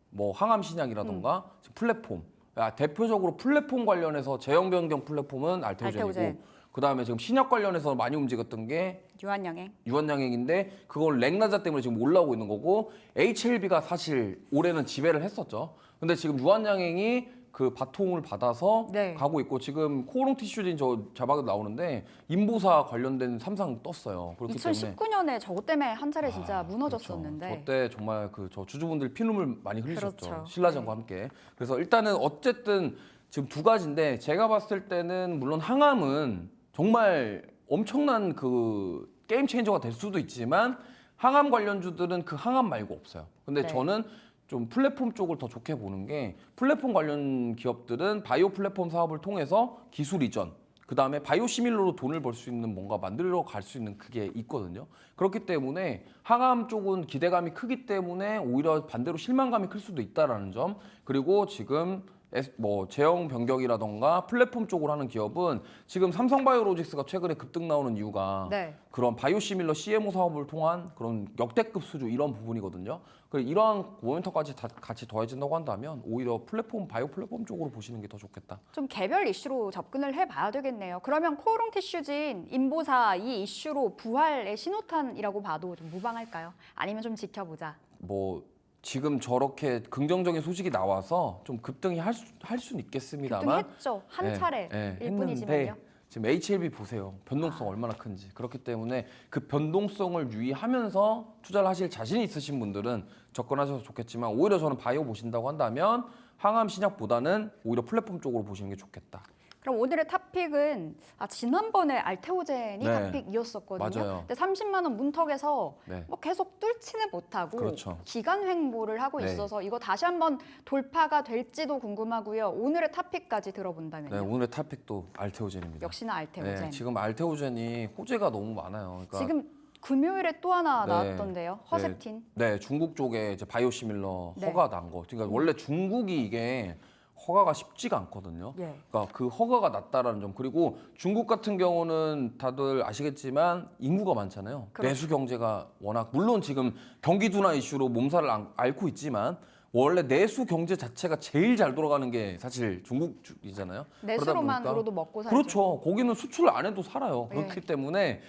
뭐 항암 신약이라던가 지금 플랫폼. 대표적으로 플랫폼 관련해서 제형 변경 플랫폼은 알테오젠이고 알테오젠. 그다음에 지금 신약 관련해서 많이 움직였던 게 유한양행. 유한양행인데 그걸 렉나자 때문에 지금 올라오고 있는 거고 HLB가 사실 올해는 지배를 했었죠. 근데 지금 유한양행이 그 바통을 받아서 네. 가고 있고 지금 코오롱 티슈진 저 자막에 나오는데 인보사 관련된 삼상 떴어요. 그렇기 때문에 2019년에 저것 때문에 한 차례 진짜 그렇죠. 무너졌었는데 저때 정말 그 저 주주분들 피눈물 많이 흘리셨죠. 그렇죠. 신라전과 함께. 그래서 일단은 어쨌든 지금 두 가지인데 제가 봤을 때는 물론 항암은 정말 엄청난 그 게임 체인저가 될 수도 있지만 항암 관련주들은 그 항암 말고 없어요. 근데 네. 저는 좀 플랫폼 쪽을 더 좋게 보는 게 플랫폼 관련 기업들은 바이오 플랫폼 사업을 통해서 기술 이전 그다음에 바이오 시밀러로 돈을 벌 수 있는 뭔가 만들어 갈 수 있는 그게 있거든요. 그렇기 때문에 항암 쪽은 기대감이 크기 때문에 오히려 반대로 실망감이 클 수도 있다라는 점. 그리고 지금 뭐 제형 변경이라던가 플랫폼 쪽으로 하는 기업은 지금 삼성바이오로직스가 최근에 급등 나오는 이유가 네. 그런 바이오시밀러 CMO 사업을 통한 그런 역대급 수주 이런 부분이거든요. 이러한 모멘텀까지 다 같이 더해진다고 한다면 오히려 플랫폼 바이오 플랫폼 쪽으로 보시는 게 더 좋겠다. 좀 개별 이슈로 접근을 해봐야 되겠네요. 그러면 코오롱 티슈진, 인보사 이 이슈로 부활의 신호탄이라고 봐도 좀 무방할까요? 아니면 좀 지켜보자. 뭐 지금 저렇게 긍정적인 소식이 나와서 좀 급등이 할 수는 있겠습니다만 급등했죠. 한 네, 차례일 네, 뿐이지만요. 했는데 지금 HLB 보세요. 변동성 얼마나 큰지. 그렇기 때문에 그 변동성을 유의하면서 투자를 하실 자신 있으신 분들은 접근하셔도 좋겠지만 오히려 저는 바이오 보신다고 한다면 항암 신약보다는 오히려 플랫폼 쪽으로 보시는 게 좋겠다. 그럼 오늘의 탑픽은 지난번에 알테오젠이 네. 탑픽이었었거든요. 맞아요. 근데 30만 원 문턱에서 네. 뭐 계속 뚫지는 못하고 그렇죠. 기간 횡보를 하고 네. 있어서 이거 다시 한번 돌파가 될지도 궁금하고요. 오늘의 탑픽까지 들어본다면요. 네, 오늘의 탑픽도 알테오젠입니다. 역시나 알테오젠. 네, 지금 알테오젠이 호재가 너무 많아요. 그러니까 지금 금요일에 또 하나 네. 나왔던데요. 허셉틴. 네, 중국 쪽에 이제 바이오시밀러 네. 허가 난 거. 그러니까 원래 중국이 이게 허가가 쉽지가 않거든요. 예. 그러니까 그 허가가 낮다라는 점. 그리고 중국 같은 경우는 다들 아시겠지만 인구가 많잖아요. 그렇죠. 내수 경제가 워낙 물론 지금 경기 둔화 이슈로 몸살을 앓고 있지만 원래 내수 경제 자체가 제일 잘 돌아가는 게 사실 중국이잖아요. 내수로만으로도 먹고 살죠. 그렇죠. 거기는 수출 안 해도 살아요. 네. 그렇기 때문에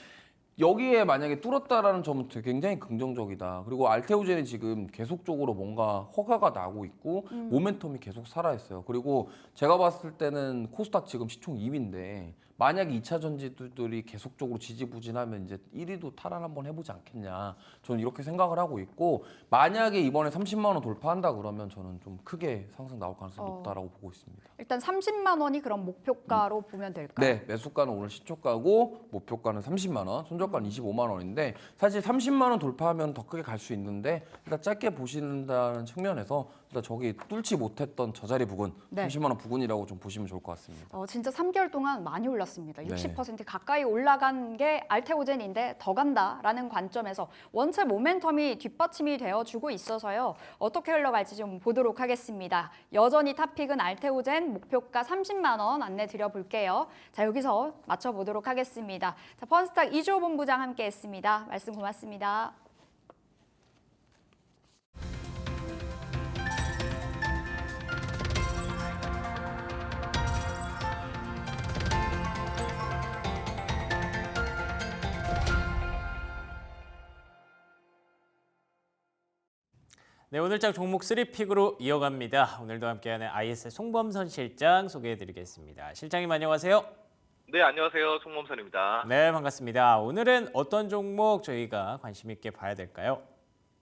여기에 만약에 뚫었다라는 점은 굉장히 긍정적이다. 그리고 알테오젠이 지금 계속적으로 뭔가 허가가 나고 있고 모멘텀이 계속 살아있어요. 그리고 제가 봤을 때는 코스닥 지금 시총 2위인데 만약에 2차 전지들이 계속적으로 지지부진하면 이제 1위도 탈환 한번 해보지 않겠냐. 저는 이렇게 생각을 하고 있고 만약에 이번에 30만 원 돌파한다 그러면 저는 좀 크게 상승 나올 가능성이 높다라고 보고 있습니다. 일단 30만 원이 그럼 목표가로 보면 될까요? 네, 매수가는 오늘 시초가고 목표가는 30만 원, 손절가는 25만 원인데 사실 30만 원 돌파하면 더 크게 갈 수 있는데 일단 짧게 보신다는 측면에서 일단 저기 뚫지 못했던 저 자리 부근, 네. 30만 원 부근이라고 좀 보시면 좋을 것 같습니다. 진짜 3개월 동안 많이 올랐습니다. 네. 60% 가까이 올라간 게 알테오젠인데 더 간다라는 관점에서 원체 모멘텀이 뒷받침이 되어주고 있어서요. 어떻게 흘러갈지 좀 보도록 하겠습니다. 여전히 탑픽은 알테오젠 목표가 30만 원 안내 드려볼게요. 자, 여기서 맞춰보도록 하겠습니다. 자, 펀스탁 이주호 본부장 함께했습니다. 말씀 고맙습니다. 네, 오늘장 종목 3픽으로 이어갑니다. 오늘도 함께하는 IS의 송범선 실장 소개해드리겠습니다. 실장님 안녕하세요. 네, 안녕하세요. 송범선입니다. 네, 반갑습니다. 오늘은 어떤 종목 저희가 관심 있게 봐야 될까요?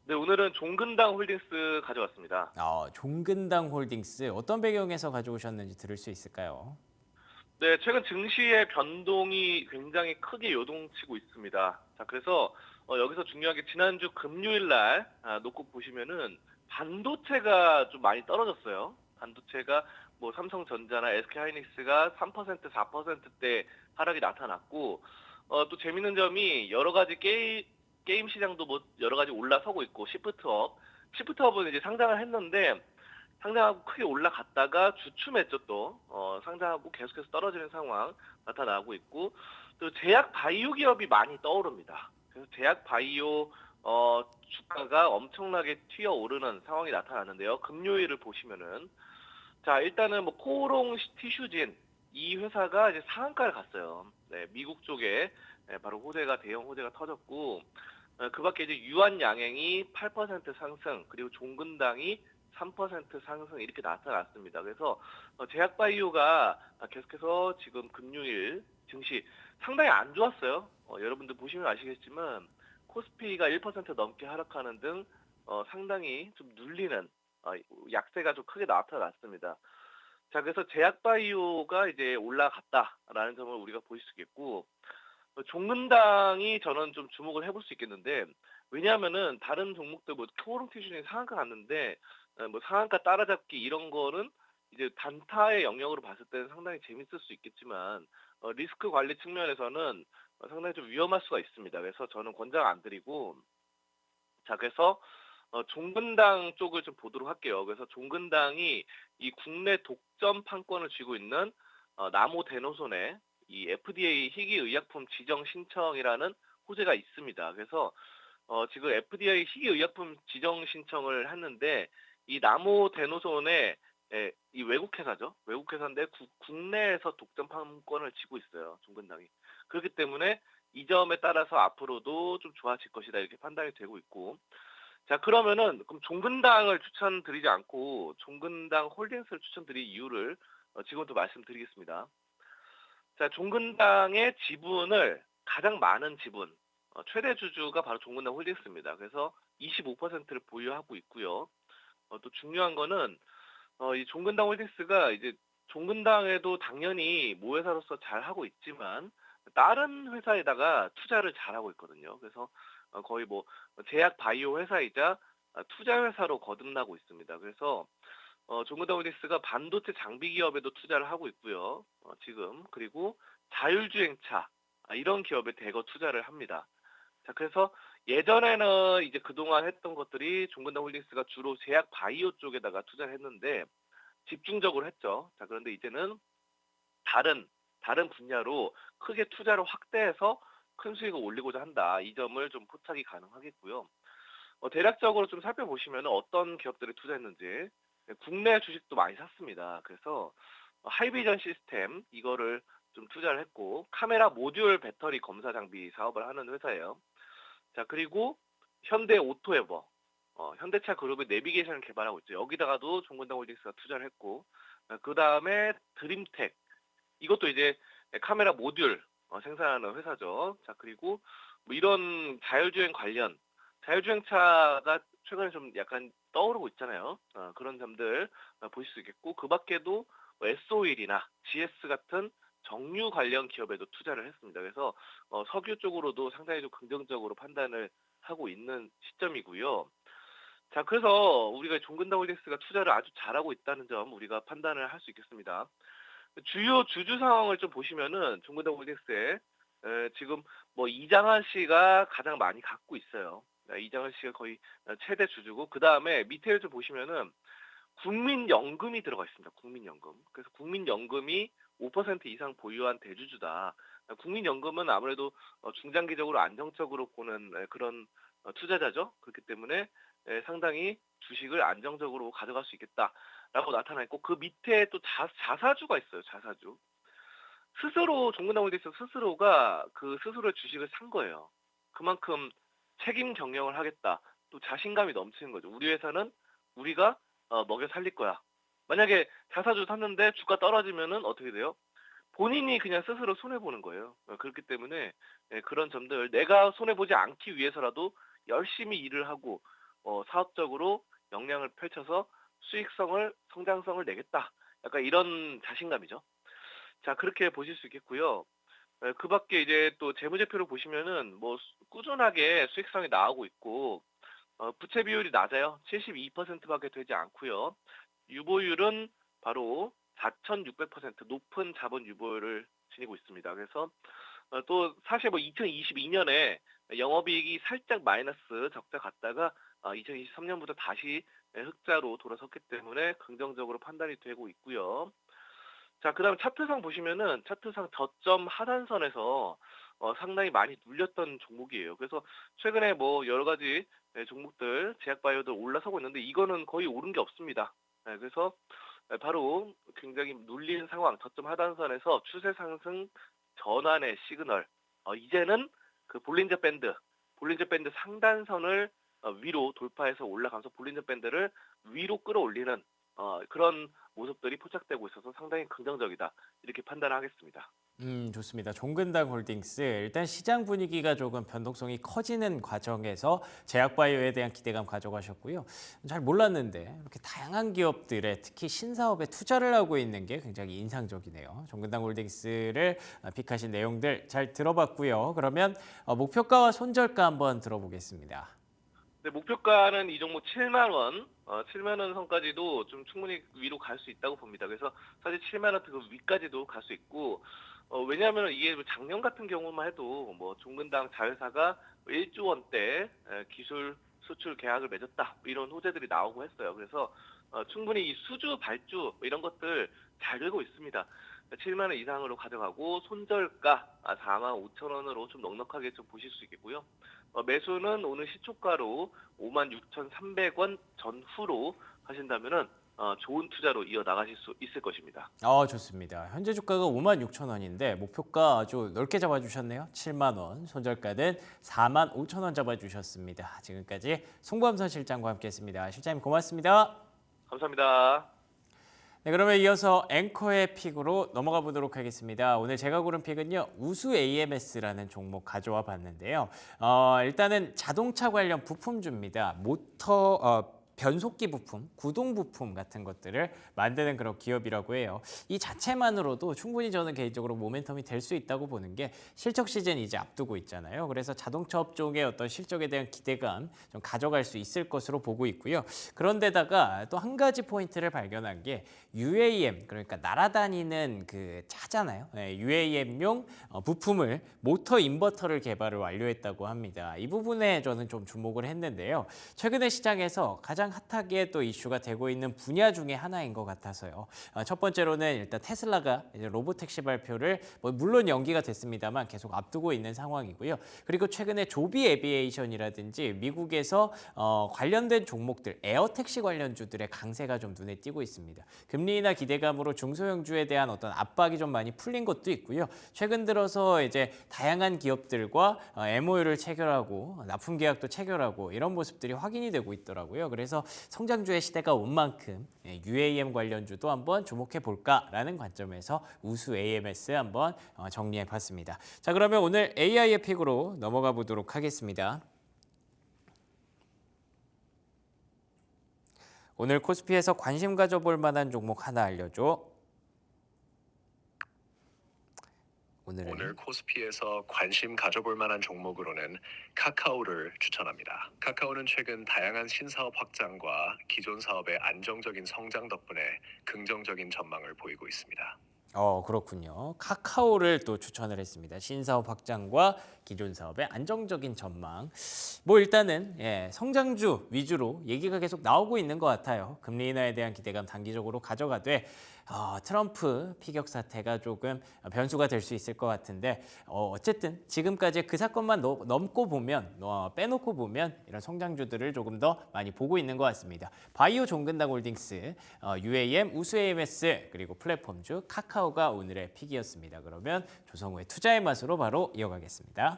네, 오늘은 종근당 홀딩스 가져왔습니다. 종근당 홀딩스 어떤 배경에서 가져오셨는지 들을 수 있을까요? 네, 최근 증시의 변동이 굉장히 크게 요동치고 있습니다. 자, 그래서 여기서 중요한 게 지난주 금요일 날 놓고 보시면은 반도체가 좀 많이 떨어졌어요. 반도체가 뭐 삼성전자나 SK하이닉스가 3%, 4%대 하락이 나타났고 또 재밌는 점이 여러 가지 게임 시장도 뭐 여러 가지 올라서고 있고 시프트업은 이제 상장을 했는데 상장하고 크게 올라갔다가 주춤했죠 또 상장하고 계속해서 떨어지는 상황 나타나고 있고 또 제약 바이오 기업이 많이 떠오릅니다. 그래서 제약 바이오 주가가 엄청나게 튀어오르는 상황이 나타났는데요. 금요일을 보시면은 자 일단은 뭐 코오롱 티슈진 이 회사가 이제 상한가를 갔어요. 네, 미국 쪽에 바로 대형 호재가 터졌고 그밖에 이제 유한양행이 8% 상승 그리고 종근당이 3% 상승 이렇게 나타났습니다. 그래서 제약바이오가 계속해서 지금 금요일 증시 상당히 안 좋았어요. 여러분들 보시면 아시겠지만 코스피가 1% 넘게 하락하는 등 상당히 좀 눌리는 약세가 좀 크게 나타났습니다. 자, 그래서 제약바이오가 이제 올라갔다라는 점을 우리가 볼 수 있겠고 종근당이 저는 좀 주목을 해볼 수 있겠는데 왜냐하면은 다른 종목들 뭐 코오롱 티슈진이 상한가 갔는데 뭐 상한가 따라잡기 이런 거는 이제 단타의 영역으로 봤을 때는 상당히 재밌을 수 있겠지만 리스크 관리 측면에서는 상당히 좀 위험할 수가 있습니다. 그래서 저는 권장 안 드리고 자 그래서 종근당 쪽을 좀 보도록 할게요. 그래서 종근당이 이 국내 독점 판권을 쥐고 있는 나모데노손의 이 FDA 희귀의약품 지정 신청이라는 호재가 있습니다. 그래서 지금 FDA 희귀의약품 지정 신청을 했는데 이 나모데노손의 이 외국 회사죠. 외국 회사인데 국내에서 독점 판권을 쥐고 있어요. 종근당이. 그렇기 때문에 이 점에 따라서 앞으로도 좀 좋아질 것이다 이렇게 판단이 되고 있고 자 그러면은 그럼 종근당을 추천드리지 않고 종근당 홀딩스를 추천드릴 이유를 지금부터 말씀드리겠습니다. 자 종근당의 지분을 가장 많은 지분 최대 주주가 바로 종근당 홀딩스입니다. 그래서 25%를 보유하고 있고요. 또 중요한 거는 이 종근당 홀딩스가 이제 종근당에도 당연히 모회사로서 잘 하고 있지만 다른 회사에다가 투자를 잘하고 있거든요. 그래서 거의 뭐 제약 바이오 회사이자 투자 회사로 거듭나고 있습니다. 그래서 종근당 홀딩스가 반도체 장비 기업에도 투자를 하고 있고요. 지금 그리고 자율주행차 이런 기업에 대거 투자를 합니다. 자 그래서 예전에는 이제 그동안 했던 것들이 종근당 홀딩스가 주로 제약 바이오 쪽에다가 투자를 했는데 집중적으로 했죠. 자 그런데 이제는 다른 분야로 크게 투자를 확대해서 큰 수익을 올리고자 한다. 이 점을 좀 포착이 가능하겠고요. 대략적으로 좀 살펴보시면 어떤 기업들에 투자했는지 국내 주식도 많이 샀습니다. 그래서 하이비전 시스템 이거를 좀 투자를 했고 카메라 모듈 배터리 검사 장비 사업을 하는 회사예요. 자 그리고 현대 오토에버 현대차 그룹의 내비게이션을 개발하고 있죠. 여기다가도 종근당 홀딩스가 투자를 했고 그 다음에 드림텍 이것도 이제 카메라 모듈 생산하는 회사죠. 자 그리고 뭐 이런 자율주행 관련 자율주행차가 최근에 좀 약간 떠오르고 있잖아요. 그런 점들 보실 수 있겠고 그 밖에도 S-OIL이나 GS 같은 정유 관련 기업에도 투자를 했습니다. 그래서 석유 쪽으로도 상당히 좀 긍정적으로 판단을 하고 있는 시점이고요. 자, 그래서 우리가 종근당 홀딩스가 투자를 아주 잘하고 있다는 점 우리가 판단을 할 수 있겠습니다. 주요 주주 상황을 좀 보시면은 종근당 홀딩스에 지금 뭐 이장한 씨가 가장 많이 갖고 있어요. 이장한 씨가 거의 최대 주주고 그 다음에 밑에 좀 보시면은 국민연금이 들어가 있습니다. 국민연금. 그래서 국민연금이 5% 이상 보유한 대주주다. 국민연금은 아무래도 중장기적으로 안정적으로 보는 그런 투자자죠. 그렇기 때문에 상당히 주식을 안정적으로 가져갈 수 있겠다라고 나타나 있고 그 밑에 또 자사주가 있어요. 자사주. 스스로 종근당 홀딩스 스스로가 그 스스로의 주식을 산 거예요. 그만큼 책임 경영을 하겠다. 또 자신감이 넘치는 거죠. 우리 회사는 우리가 먹여 살릴 거야. 만약에 자사주 샀는데 주가 떨어지면은 어떻게 돼요? 본인이 그냥 스스로 손해 보는 거예요. 그렇기 때문에 그런 점들 내가 손해 보지 않기 위해서라도 열심히 일을 하고 사업적으로 역량을 펼쳐서 수익성을 성장성을 내겠다. 약간 이런 자신감이죠. 자, 그렇게 보실 수 있겠고요. 그 밖에 이제 또 재무제표를 보시면은 뭐 꾸준하게 수익성이 나오고 있고 부채 비율이 낮아요. 72%밖에 되지 않고요. 유보율은 바로 4,600% 높은 자본 유보율을 지니고 있습니다. 그래서 또 사실 뭐 2022년에 영업이익이 살짝 마이너스 적자 갔다가 2023년부터 다시 흑자로 돌아섰기 때문에 긍정적으로 판단이 되고 있고요. 자, 그다음 차트상 보시면은 차트상 저점 하단선에서 상당히 많이 눌렸던 종목이에요. 그래서 최근에 뭐 여러 가지 종목들 제약바이오들 올라서고 있는데 이거는 거의 오른 게 없습니다. 그래서 바로 굉장히 눌린 상황, 저점 하단선에서 추세 상승 전환의 시그널. 이제는 그 볼린저 밴드 상단선을 위로 돌파해서 올라가면서 볼린저 밴드를 위로 끌어올리는 그런 모습들이 포착되고 있어서 상당히 긍정적이다. 이렇게 판단하겠습니다. 좋습니다. 종근당 홀딩스 일단 시장 분위기가 조금 변동성이 커지는 과정에서 제약바이오에 대한 기대감 가져가셨고요. 잘 몰랐는데 이렇게 다양한 기업들에 특히 신사업에 투자를 하고 있는 게 굉장히 인상적이네요. 종근당 홀딩스를 픽하신 내용들 잘 들어봤고요. 그러면 목표가와 손절가 한번 들어보겠습니다. 네, 목표가는 이 종목 7만 원, 7만 원 선까지도 좀 충분히 위로 갈 수 있다고 봅니다. 그래서 사실 7만 원 그 위까지도 갈 수 있고, 왜냐하면 이게 작년 같은 경우만 해도 뭐 종근당 자회사가 1조 원대 기술 수출 계약을 맺었다 이런 호재들이 나오고 했어요. 그래서 충분히 이 수주, 발주 이런 것들 잘 되고 있습니다. 7만 원 이상으로 가져가고 손절가 4만 5천 원으로 좀 넉넉하게 좀 보실 수 있겠고요. 매수는 오늘 시초가로 56,300원 전후로 하신다면은 좋은 투자로 이어 나가실 수 있을 것입니다. 좋습니다. 현재 주가가 56,000원인데 목표가 아주 넓게 잡아주셨네요. 7만 원, 손절가는 4만 5천 원 잡아주셨습니다. 지금까지 송범선 실장과 함께했습니다. 실장님 고맙습니다. 감사합니다. 네, 그러면 이어서 앵커의 픽으로 넘어가 보도록 하겠습니다. 오늘 제가 고른 픽은요, 우수 AMS라는 종목 가져와 봤는데요. 일단은 자동차 관련 부품주입니다. 변속기 부품, 구동 부품 같은 것들을 만드는 그런 기업이라고 해요. 이 자체만으로도 충분히 저는 개인적으로 모멘텀이 될 수 있다고 보는 게 실적 시즌 이제 앞두고 있잖아요. 그래서 자동차 업종의 어떤 실적에 대한 기대감 좀 가져갈 수 있을 것으로 보고 있고요. 그런데다가 또 한 가지 포인트를 발견한 게 UAM, 그러니까 날아다니는 그 차잖아요. UAM용 부품을 모터 인버터를 개발을 완료했다고 합니다. 이 부분에 저는 좀 주목을 했는데요. 최근에 시장에서 가장 핫하게 또 이슈가 되고 있는 분야 중에 하나인 것 같아서요. 첫 번째로는 일단 테슬라가 이제 로보택시 발표를 물론 연기가 됐습니다만 계속 앞두고 있는 상황이고요. 그리고 최근에 조비 에비에이션이라든지 미국에서 관련된 종목들, 에어택시 관련주들의 강세가 좀 눈에 띄고 있습니다. 금리 인하 기대감으로 중소형주에 대한 어떤 압박이 좀 많이 풀린 것도 있고요. 최근 들어서 이제 다양한 기업들과 MOU를 체결하고 납품 계약도 체결하고 이런 모습들이 확인이 되고 있더라고요. 그래서 성장주의 시대가 온 만큼 UAM 관련주도 한번 주목해 볼까라는 관점에서 우수 AMS 한번 정리해 봤습니다. 자, 그러면 오늘 AI의 픽으로 넘어가 보도록 하겠습니다. 오늘 코스피에서 관심 가져볼 만한 종목 하나 알려줘. 오늘은 오늘 코스피에서 관심 가져볼 만한 종목으로는 카카오를 추천합니다. 카카오는 최근 다양한 신사업 확장과 기존 사업의 안정적인 성장 덕분에 긍정적인 전망을 보이고 있습니다. 그렇군요. 카카오를 또 추천을 했습니다. 신사업 확장과 기존 사업의 안정적인 전망. 뭐 일단은 성장주 위주로 얘기가 계속 나오고 있는 것 같아요. 금리 인하에 대한 기대감 단기적으로 가져가되 트럼프 피격 사태가 조금 변수가 될 수 있을 것 같은데 어쨌든 지금까지 그 사건만 넘고 보면 빼놓고 보면 이런 성장주들을 조금 더 많이 보고 있는 것 같습니다. 바이오 종근당 홀딩스, UAM, 우수 AMS 그리고 플랫폼주 카카오가 오늘의 픽이었습니다. 그러면 조성우의 투자의 맛으로 바로 이어가겠습니다.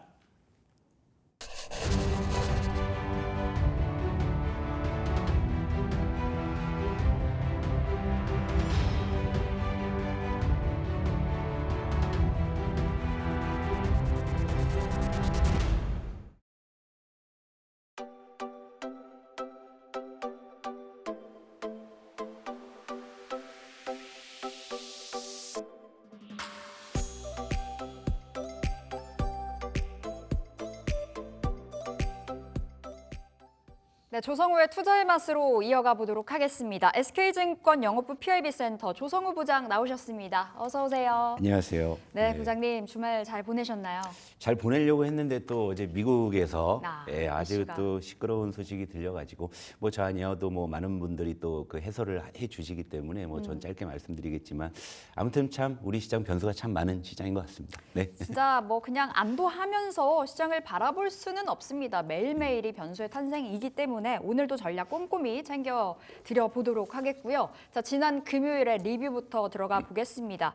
네, 조성우의 투자의 맛으로 이어가 보도록 하겠습니다. SK증권 영업부 PIB센터 조성우 부장 나오셨습니다. 어서 오세요. 안녕하세요. 네, 부장님 주말 잘 보내셨나요? 잘 보내려고 했는데 또 어제 미국에서 아주 이슈가. 또 시끄러운 소식이 들려가지고 뭐 저 아니어도 뭐 많은 분들이 또 그 해설을 해주시기 때문에 뭐 전 짧게 말씀드리겠지만 아무튼 참 우리 시장 변수가 참 많은 시장인 것 같습니다. 네. 진짜 뭐 그냥 안도하면서 시장을 바라볼 수는 없습니다. 매일매일이 변수의 탄생이기 때문에 오늘도 전략 꼼꼼히 챙겨 드려보도록 하겠고요. 자, 지난 금요일에 리뷰부터 들어가 보겠습니다.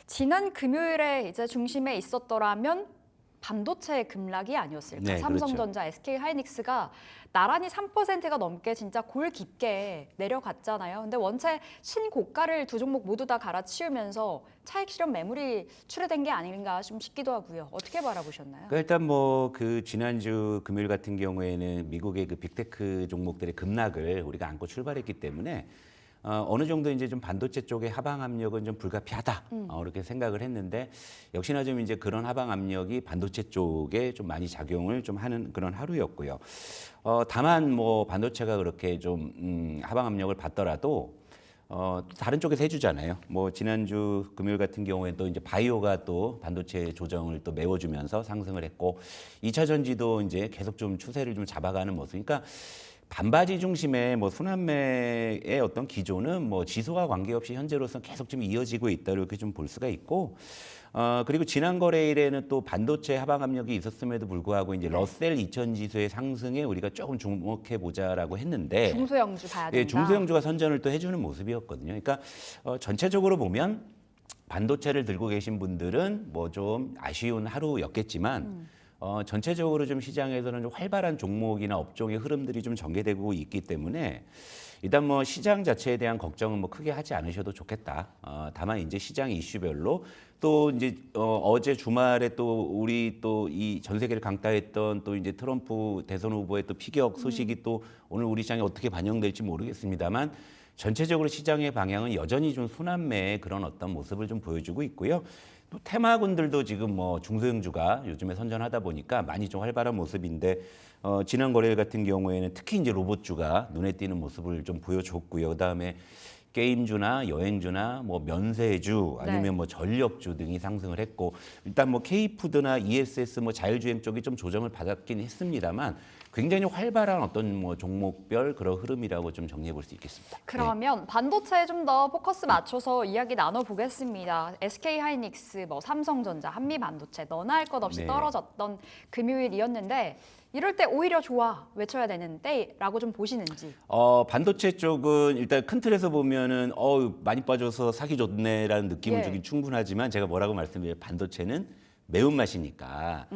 지난 금요일에 이제 중심에 있었더라면 반도체 급락이 아니었을까. 네, 삼성전자, SK하이닉스가 나란히 3%가 넘게 진짜 골 깊게 내려갔잖아요. 근데 원체 신고가를 두 종목 모두 다 갈아치우면서 차익 실현 매물이 출회된 게 아닌가 좀 싶기도 하고요. 어떻게 바라보셨나요? 그러니까 일단 뭐 그 지난주 금요일 같은 경우에는 미국의 그 빅테크 종목들의 급락을 우리가 안고 출발했기 때문에 어느 정도 이제 좀 반도체 쪽의 하방 압력은 좀 불가피하다 이렇게 생각을 했는데 역시나 좀 이제 그런 하방 압력이 반도체 쪽에 좀 많이 작용을 좀 하는 그런 하루였고요. 다만 뭐 반도체가 그렇게 좀 하방 압력을 받더라도 다른 쪽에서 해주잖아요. 뭐 지난주 금요일 같은 경우에 또 이제 바이오가 또 반도체 조정을 또 메워주면서 상승을 했고 2차 전지도 이제 계속 좀 추세를 좀 잡아가는 모습. 그러니까 반바지 중심의 뭐 순환매의 어떤 기조는 뭐 지수와 관계없이 현재로서는 계속 좀 이어지고 있다 이렇게 좀 볼 수가 있고 그리고 지난 거래일에는 또 반도체 하방 압력이 있었음에도 불구하고 이제 러셀 2000 지수의 상승에 우리가 조금 주목해 보자라고 했는데 중소형주 봐야 된다. 예, 중소형주가 선전을 또 해주는 모습이었거든요. 그러니까 전체적으로 보면 반도체를 들고 계신 분들은 뭐 좀 아쉬운 하루였겠지만 전체적으로 좀 시장에서는 좀 활발한 종목이나 업종의 흐름들이 좀 전개되고 있기 때문에 일단 뭐 시장 자체에 대한 걱정은 뭐 크게 하지 않으셔도 좋겠다. 다만 이제 시장 이슈별로 또 이제 어제 주말에 또 우리 또 이 전 세계를 강타했던 또 이제 트럼프 대선 후보의 또 피격 소식이 또 오늘 우리 시장에 어떻게 반영될지 모르겠습니다만 전체적으로 시장의 방향은 여전히 좀 순환매의 그런 어떤 모습을 좀 보여주고 있고요. 또 테마군들도 지금 뭐 중소형주가 요즘에 선전하다 보니까 많이 좀 활발한 모습인데 지난 거래일 같은 경우에는 특히 이제 로봇주가 눈에 띄는 모습을 좀 보여줬고요. 그다음에 게임주나 여행주나 뭐 면세주 아니면 뭐 전력주 등이 상승을 했고 일단 뭐 K푸드나 ESS 뭐 자율주행 쪽이 좀 조정을 받았긴 했습니다만 굉장히 활발한 어떤 뭐 종목별 그런 흐름이라고 좀 정리해 볼 수 있겠습니다. 그러면 반도체에 좀 더 포커스 맞춰서 이야기 나눠보겠습니다. SK하이닉스, 뭐 삼성전자, 한미반도체 너나 할 것 없이 네. 떨어졌던 금요일이었는데 이럴 때 오히려 좋아 외쳐야 되는데라고 좀 보시는지. 반도체 쪽은 일단 큰 틀에서 보면은 많이 빠져서 사기 좋네라는 느낌을 예. 주긴 충분하지만 제가 뭐라고 말씀드려요. 반도체는 매운맛이니까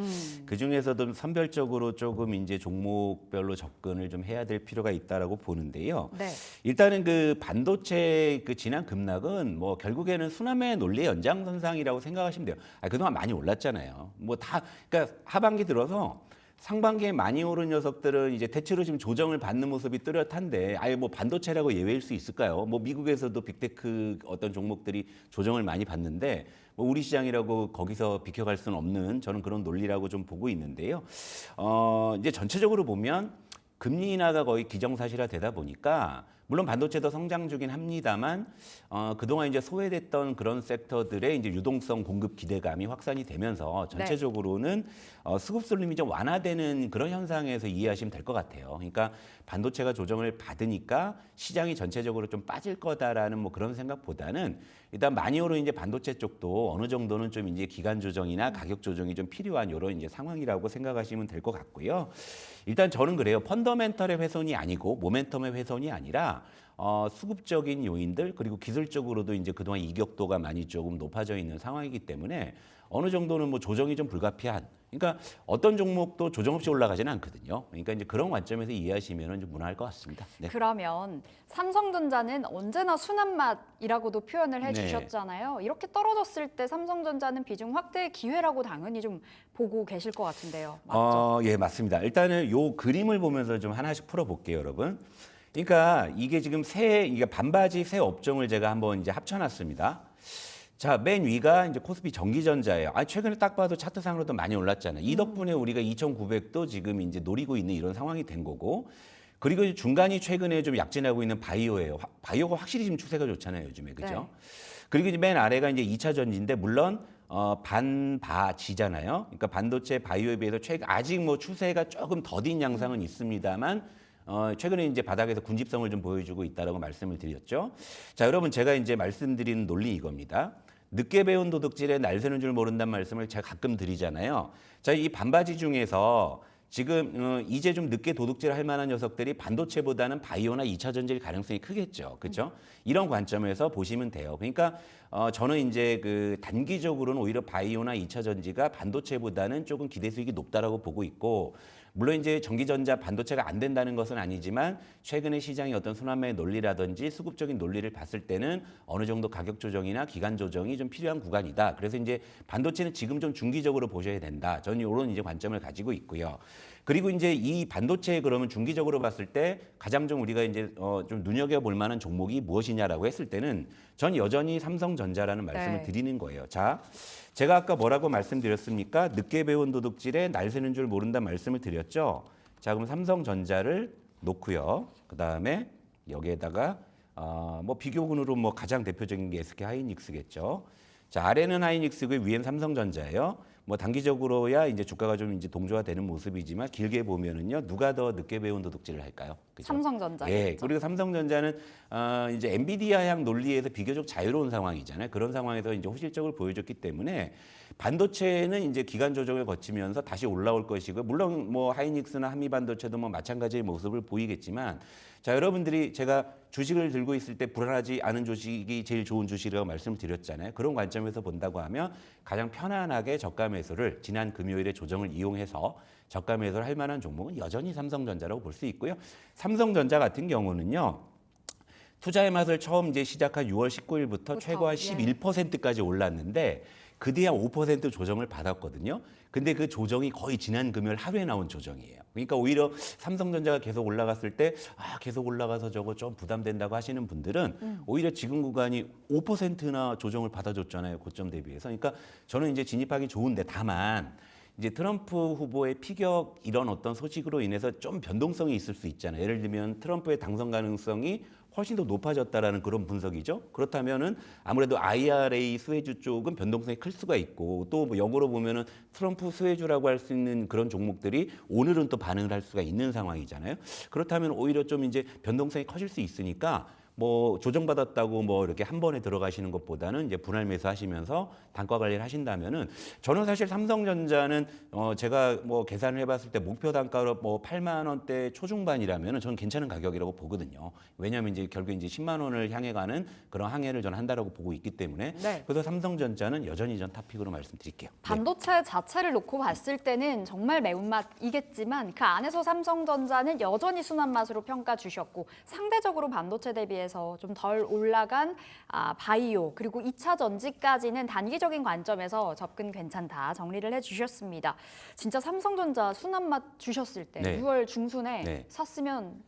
그 중에서도 선별적으로 조금 이제 종목별로 접근을 좀 해야 될 필요가 있다라고 보는데요. 네. 일단은 그 반도체 그 지난 급락은 뭐 결국에는 순환매 논리의 연장선상이라고 생각하시면 돼요. 그동안 많이 올랐잖아요. 뭐 다 그러니까 하반기 들어서 상반기에 많이 오른 녀석들은 이제 대체로 지금 조정을 받는 모습이 뚜렷한데 아예 뭐 반도체라고 예외일 수 있을까요? 뭐 미국에서도 빅테크 어떤 종목들이 조정을 많이 받는데 뭐 우리 시장이라고 거기서 비켜갈 수는 없는 저는 그런 논리라고 좀 보고 있는데요. 이제 전체적으로 보면 금리 인하가 거의 기정사실화 되다 보니까 물론 반도체도 성장 중긴 합니다만 그동안 이제 소외됐던 그런 섹터들의 이제 유동성 공급 기대감이 확산이 되면서 전체적으로는 수급 쏠림이 좀 완화되는 그런 현상에서 이해하시면 될 것 같아요. 그러니까 반도체가 조정을 받으니까 시장이 전체적으로 좀 빠질 거다라는 뭐 그런 생각보다는 일단 많이 오른 이제 반도체 쪽도 어느 정도는 좀 이제 기간 조정이나 가격 조정이 좀 필요한 이런 이제 상황이라고 생각하시면 될 것 같고요. 일단 저는 그래요. 펀더멘털의 훼손이 아니고 모멘텀의 훼손이 아니라 수급적인 요인들 그리고 기술적으로도 이제 그동안 이격도가 많이 조금 높아져 있는 상황이기 때문에 어느 정도는 뭐 조정이 좀 불가피한. 그러니까 어떤 종목도 조정 없이 올라가지는 않거든요. 그러니까 이제 그런 관점에서 이해하시면 좀 무난할 것 같습니다. 네. 그러면 삼성전자는 언제나 순한 맛이라고도 표현을 해주셨잖아요. 이렇게 떨어졌을 때 삼성전자는 비중 확대의 기회라고 당연히 좀 보고 계실 것 같은데요. 맞죠? 예, 맞습니다. 일단은 요 그림을 보면서 좀 하나씩 풀어볼게요, 여러분. 그러니까 이게 지금 이게 반바지 세 업종을 제가 한번 이제 합쳐놨습니다. 자, 맨 위가 이제 코스피 전기전자예요. 최근에 딱 봐도 차트상으로도 많이 올랐잖아요. 이 덕분에 우리가 2,900도 지금 이제 노리고 있는 이런 상황이 된 거고. 그리고 이제 중간이 최근에 좀 약진하고 있는 바이오예요. 바이오가 확실히 지금 추세가 좋잖아요, 요즘에. 그죠? 네. 그리고 이제 맨 아래가 이제 2차 전지인데 물론 반바지잖아요. 그러니까 반도체 바이오에 비해서 아직 뭐 추세가 조금 더딘 양상은 있습니다만 최근에 이제 바닥에서 군집성을 좀 보여주고 있다라고 말씀을 드렸죠. 자, 여러분 제가 이제 말씀드리는 논리 이겁니다. 늦게 배운 도둑질에 날 새는 줄 모른다는 말씀을 제가 가끔 드리잖아요. 자, 이 반바지 중에서 지금 이제 좀 늦게 도둑질할 만한 녀석들이 반도체보다는 바이오나 2차 전지일 가능성이 크겠죠. 그렇죠? 이런 관점에서 보시면 돼요. 그러니까 저는 이제 그 단기적으로는 오히려 바이오나 2차 전지가 반도체보다는 조금 기대 수익이 높다라고 보고 있고 물론 이제 전기전자 반도체가 안 된다는 것은 아니지만 최근에 시장의 어떤 순환매의 논리라든지 수급적인 논리를 봤을 때는 어느 정도 가격 조정이나 기간 조정이 좀 필요한 구간이다. 그래서 이제 반도체는 지금 좀 중기적으로 보셔야 된다. 저는 이런 이제 관점을 가지고 있고요. 그리고 이제 이 반도체 그러면 중기적으로 봤을 때 가장 좀 우리가 이제 좀 눈여겨볼 만한 종목이 무엇이냐라고 했을 때는 전 여전히 삼성전자라는 말씀을 드리는 거예요. 자, 제가 아까 뭐라고 말씀드렸습니까? 늦게 배운 도둑질에 날 새는 줄 모른다 말씀을 드렸죠. 자, 그럼 삼성전자를 놓고요. 그 다음에 여기에다가 뭐 비교군으로 뭐 가장 대표적인 게 SK 하이닉스겠죠. 자, 아래는 하이닉스고 위엔 삼성전자예요. 뭐 단기적으로야 이제 주가가 좀 이제 동조화되는 모습이지만 길게 보면은요 누가 더 늦게 배운 도둑질을 할까요? 그죠? 삼성전자. 예. 그리고 삼성전자는 이제 엔비디아향 논리에서 비교적 자유로운 상황이잖아요. 그런 상황에서 이제 호실적을 보여줬기 때문에 반도체는 이제 기간 조정을 거치면서 다시 올라올 것이고 물론 뭐 하이닉스나 한미반도체도 뭐 마찬가지의 모습을 보이겠지만 자, 여러분들이 제가 주식을 들고 있을 때 불안하지 않은 주식이 제일 좋은 주식이라고 말씀을 드렸잖아요. 그런 관점에서 본다고 하면 가장 편안하게 저가 매수를 지난 금요일에 조정을 이용해서 저가 매수를 할 만한 종목은 여전히 삼성전자라고 볼 수 있고요. 삼성전자 같은 경우는요. 투자의 맛을 처음 이제 시작한 6월 19일부터 최고 한 11%까지 올랐는데 그 뒤에 5% 조정을 받았거든요. 근데 그 조정이 거의 지난 금요일 하루에 나온 조정이에요. 그러니까 오히려 삼성전자가 계속 올라갔을 때 계속 올라가서 저거 좀 부담된다고 하시는 분들은 오히려 지금 구간이 5%나 조정을 받아줬잖아요. 고점 대비해서. 그러니까 저는 이제 진입하기 좋은데 다만 이제 트럼프 후보의 피격 이런 어떤 소식으로 인해서 좀 변동성이 있을 수 있잖아요. 예를 들면 트럼프의 당선 가능성이 훨씬 더 높아졌다라는 그런 분석이죠. 그렇다면은 아무래도 IRA 수혜주 쪽은 변동성이 클 수가 있고 또 뭐 역으로 보면은 트럼프 수혜주라고 할 수 있는 그런 종목들이 오늘은 또 반응을 할 수가 있는 상황이잖아요. 그렇다면 오히려 좀 이제 변동성이 커질 수 있으니까 뭐 조정받았다고 뭐 이렇게 한 번에 들어가시는 것보다는 이제 분할 매수하시면서 단가 관리를 하신다면은 저는 사실 삼성전자는 제가 뭐 계산을 해봤을 때 목표 단가로 뭐 8만 원대 초중반이라면은 저는 괜찮은 가격이라고 보거든요. 왜냐하면 이제 결국 이제 10만 원을 향해 가는 그런 항해를 저는 한다라고 보고 있기 때문에 그래서 삼성전자는 여전히 전 탑픽으로 말씀드릴게요. 반도체 자체를 놓고 봤을 때는 정말 매운맛이겠지만 그 안에서 삼성전자는 여전히 순한 맛으로 평가 주셨고 상대적으로 반도체 대비해 비해서 좀 덜 올라간 바이오 그리고 2차 전지까지는 단기적인 관점에서 접근 괜찮다 정리를 해주셨습니다. 진짜 삼성전자 순환맛 주셨을 때 네. 6월 중순에 네. 샀으면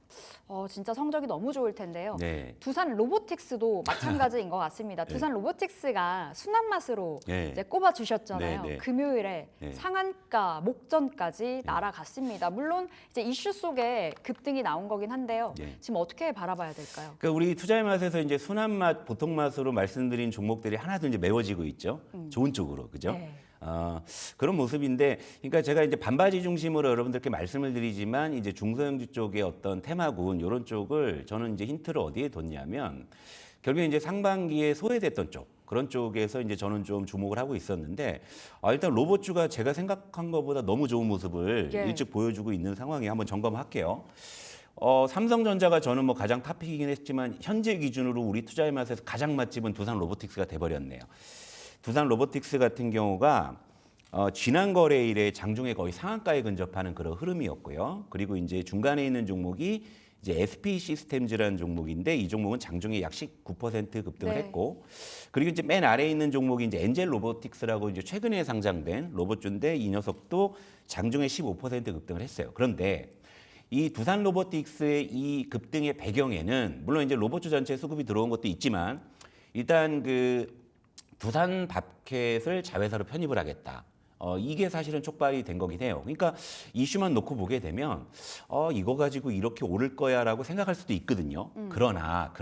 진짜 성적이 너무 좋을 텐데요. 네. 두산 로보틱스도 마찬가지인 것 같습니다. 두산 로보틱스가 순환맛으로 네. 이제 꼽아 주셨잖아요. 네, 네. 금요일에 네. 상한가 목전까지 날아갔습니다. 물론 이제 이슈 속에 급등이 나온 거긴 한데요. 네. 지금 어떻게 바라봐야 될까요? 그러니까 우리 투자의 맛에서 이제 순한 맛, 보통 맛으로 말씀드린 종목들이 하나둘 이제 메워지고 있죠. 좋은 쪽으로, 그죠? 네. 그런 모습인데, 그러니까 제가 이제 반바지 중심으로 여러분들께 말씀을 드리지만 이제 중소형주 쪽의 어떤 테마군 이런 쪽을 저는 이제 힌트를 어디에 뒀냐면 결국에 이제 상반기에 소외됐던 쪽. 그런 쪽에서 이제 저는 좀 주목을 하고 있었는데 일단 로봇주가 제가 생각한 것보다 너무 좋은 모습을 예. 일찍 보여주고 있는 상황에 한번 점검할게요. 삼성전자가 저는 뭐 가장 탑픽이긴 했지만 현재 기준으로 우리 투자의 맛에서 가장 맛집은 두산 로보틱스가 돼버렸네요. 두산 로보틱스 같은 경우가 지난 거래일에 장중에 거의 상한가에 근접하는 그런 흐름이었고요. 그리고 이제 중간에 있는 종목이 이제 SP 시스템즈라는 종목인데 이 종목은 장중에 약 19% 급등을 네. 했고, 그리고 이제 맨 아래에 있는 종목이 이제 엔젤 로보틱스라고 이제 최근에 상장된 로봇주인데 이 녀석도 장중에 15% 급등을 했어요. 그런데 이 두산 로보틱스의 이 급등의 배경에는 물론 이제 로봇주 전체 수급이 들어온 것도 있지만 일단 그 두산 밥켓을 자회사로 편입을 하겠다. 이게 사실은 촉발이 된 거긴 해요. 그러니까 이슈만 놓고 보게 되면 이거 가지고 이렇게 오를 거야라고 생각할 수도 있거든요. 그러나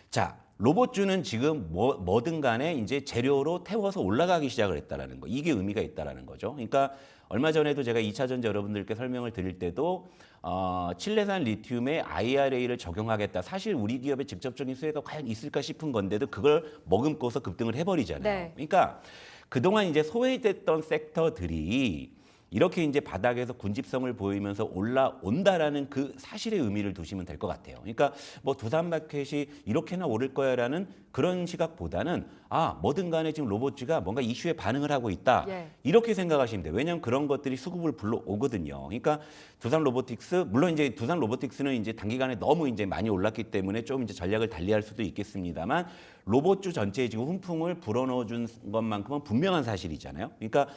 자, 로봇주는 지금 뭐든 간에 이제 재료로 태워서 올라가기 시작을 했다라는 거. 이게 의미가 있다라는 거죠. 그러니까 얼마 전에도 제가 2차 전지 여러분들께 설명을 드릴 때도 칠레산 리튬에 IRA를 적용하겠다. 사실 우리 기업의 직접적인 수혜가 과연 있을까 싶은 건데도 그걸 머금고서 급등을 해버리잖아요. 네. 그러니까 그동안 이제 소외됐던 섹터들이 이렇게 이제 바닥에서 군집성을 보이면서 올라온다라는 그 사실의 의미를 두시면 될 것 같아요. 그러니까 뭐 두산 마켓이 이렇게나 오를 거야라는 그런 시각보다는 뭐든 간에 지금 로봇주가 뭔가 이슈에 반응을 하고 있다. 예. 이렇게 생각하시면 돼요. 왜냐하면 그런 것들이 수급을 불러오거든요. 그러니까 두산 로보틱스, 물론 이제 두산 로보틱스는 이제 단기간에 너무 이제 많이 올랐기 때문에 좀 이제 전략을 달리할 수도 있겠습니다만 로봇주 전체에 지금 훈풍을 불어넣어준 것만큼은 분명한 사실이잖아요. 그러니까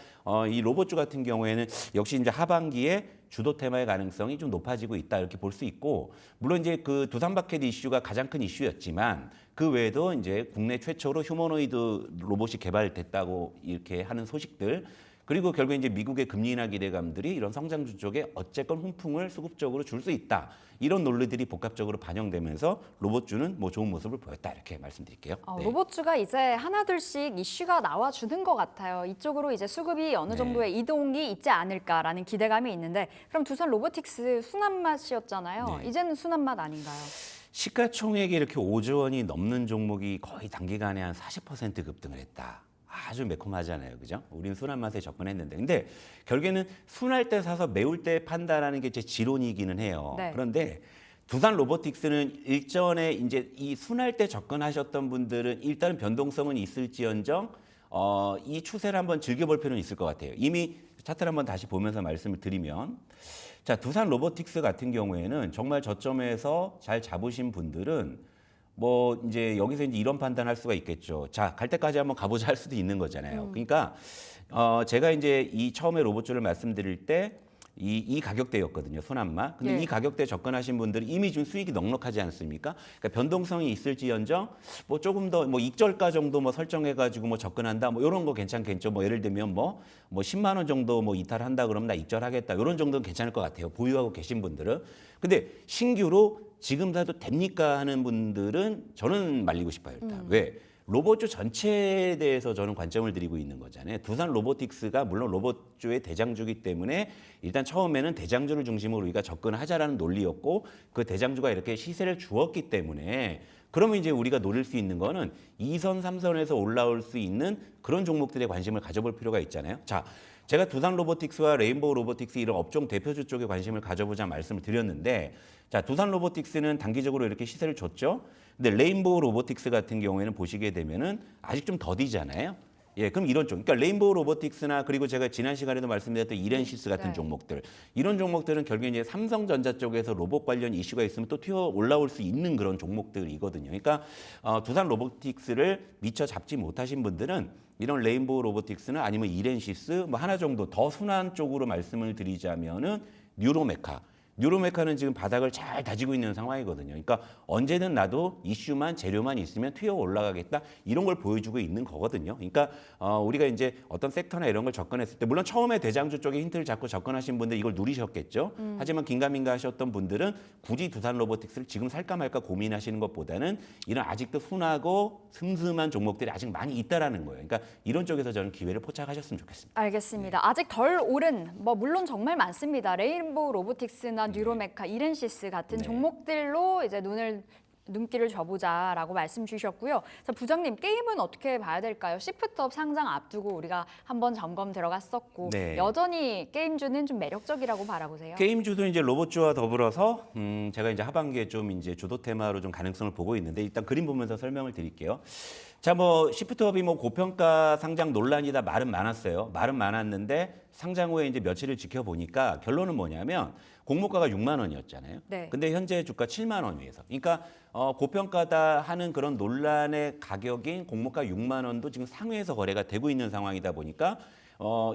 이 로봇주 같은 경우에는 역시 이제 하반기에 주도 테마의 가능성이 좀 높아지고 있다 이렇게 볼 수 있고, 물론 이제 그 두산 마켓 이슈가 가장 큰 이슈였지만 그 외에도 이제 국내 최초로 휴머노이드 로봇이 개발됐다고 이렇게 하는 소식들, 그리고 결국에 이제 미국의 금리 인하 기대감들이 이런 성장주 쪽에 어쨌건 훈풍을 수급적으로 줄 수 있다. 이런 논리들이 복합적으로 반영되면서 로봇주는 뭐 좋은 모습을 보였다 이렇게 말씀드릴게요. 네. 로봇주가 이제 하나둘씩 이슈가 나와주는 것 같아요. 이쪽으로 이제 수급이 어느 정도의 이동이 있지 않을까라는 기대감이 있는데, 그럼 두산 로보틱스 순환맛이었잖아요. 네. 이제는 순환맛 아닌가요? 시가총액이 이렇게 5조 원이 넘는 종목이 거의 단기간에 한 40% 급등을 했다. 아주 매콤하잖아요, 그죠? 우린 순한 맛에 접근했는데, 근데 결국에는 순할 때 사서 매울 때 판다라는 게 제 지론이기는 해요. 네. 그런데 두산 로보틱스는 일전에 이제 이 순할 때 접근하셨던 분들은 일단은 변동성은 있을지언정 이 추세를 한번 즐겨볼 필요는 있을 것 같아요. 이미 차트를 한번 다시 보면서 말씀을 드리면, 자, 두산 로보틱스 같은 경우에는 정말 저점에서 잘 잡으신 분들은 뭐 이제 여기서 이제 이런 판단할 수가 있겠죠. 자, 갈 때까지 한번 가보자 할 수도 있는 거잖아요. 그러니까 제가 이제 이 처음에 로봇주를 말씀드릴 때 이 가격대였거든요, 순환마. 근데 예. 이 가격대에 접근하신 분들이 이미 좀 수익이 넉넉하지 않습니까? 그러니까 변동성이 있을지언정 뭐 조금 더 뭐 익절가 정도 뭐 설정해가지고 뭐 접근한다, 뭐 이런 거 괜찮겠죠. 뭐 예를 들면 뭐 10만 원 정도 뭐 이탈한다 그러면 나 익절하겠다, 이런 정도는 괜찮을 것 같아요. 보유하고 계신 분들은. 근데 신규로 지금 사도 됩니까 하는 분들은 저는 말리고 싶어요, 일단. 왜? 로봇주 전체에 대해서 저는 관점을 드리고 있는 거잖아요. 두산 로보틱스가 물론 로봇주의 대장주기 때문에 일단 처음에는 대장주를 중심으로 우리가 접근하자라는 논리였고, 그 대장주가 이렇게 시세를 주었기 때문에 그러면 이제 우리가 노릴 수 있는 거는 2선, 3선에서 올라올 수 있는 그런 종목들에 관심을 가져볼 필요가 있잖아요. 자, 제가 두산 로보틱스와 레인보우 로보틱스 이런 업종 대표주 쪽에 관심을 가져보자 말씀을 드렸는데, 자, 두산 로보틱스는 단기적으로 이렇게 시세를 줬죠. 근데 레인보우 로보틱스 같은 경우에는 보시게 되면은 아직 좀 더디잖아요. 예, 그럼 이런 쪽, 그러니까 레인보우 로보틱스나 그리고 제가 지난 시간에도 말씀드렸던 이렌시스 같은 네. 종목들, 이런 종목들은 결국에 이제 삼성전자 쪽에서 로봇 관련 이슈가 있으면 또 튀어 올라올 수 있는 그런 종목들이거든요. 그러니까 두산 로보틱스를 미처 잡지 못하신 분들은 이런 레인보우 로보틱스는 아니면 이렌시스 뭐 하나 정도 더 순환 쪽으로 말씀을 드리자면은 뉴로메카는 지금 바닥을 잘 다지고 있는 상황이거든요. 그러니까 언제든 나도 이슈만 재료만 있으면 튀어 올라가겠다 이런 걸 보여주고 있는 거거든요. 그러니까 우리가 이제 어떤 섹터나 이런 걸 접근했을 때 물론 처음에 대장주 쪽에 힌트를 잡고 접근하신 분들 이걸 누리셨겠죠. 하지만 긴가민가 하셨던 분들은 굳이 두산 로보틱스를 지금 살까 말까 고민하시는 것보다는 이런 아직도 순하고 슴슴한 종목들이 아직 많이 있다라는 거예요. 그러니까 이런 쪽에서 저는 기회를 포착하셨으면 좋겠습니다. 알겠습니다. 아직 덜 오른 뭐 물론 정말 많습니다. 레인보우 로보틱스나 뉴로메카, 이렌시스 같은 네. 종목들로 이제 눈길을 줘보자라고 말씀 주셨고요. 자, 부장님 게임은 어떻게 봐야 될까요? 시프트업 상장 앞두고 우리가 한번 점검 들어갔었고 네. 여전히 게임주는 좀 매력적이라고 바라보세요. 게임주도 이제 로봇주와 더불어서 제가 이제 하반기에 좀 이제 주도 테마로 좀 가능성을 보고 있는데 일단 그림 보면서 설명을 드릴게요. 자, 뭐 시프트업이 뭐 고평가 상장 논란이다 말은 많았어요. 말은 많았는데 상장 후에 이제 며칠을 지켜보니까 결론은 뭐냐면 공모가가 6만 원이었잖아요. 네. 근데 현재 주가 7만 원 위에서. 그러니까 고평가다 하는 그런 논란의 가격인 공모가 6만 원도 지금 상위에서 거래가 되고 있는 상황이다 보니까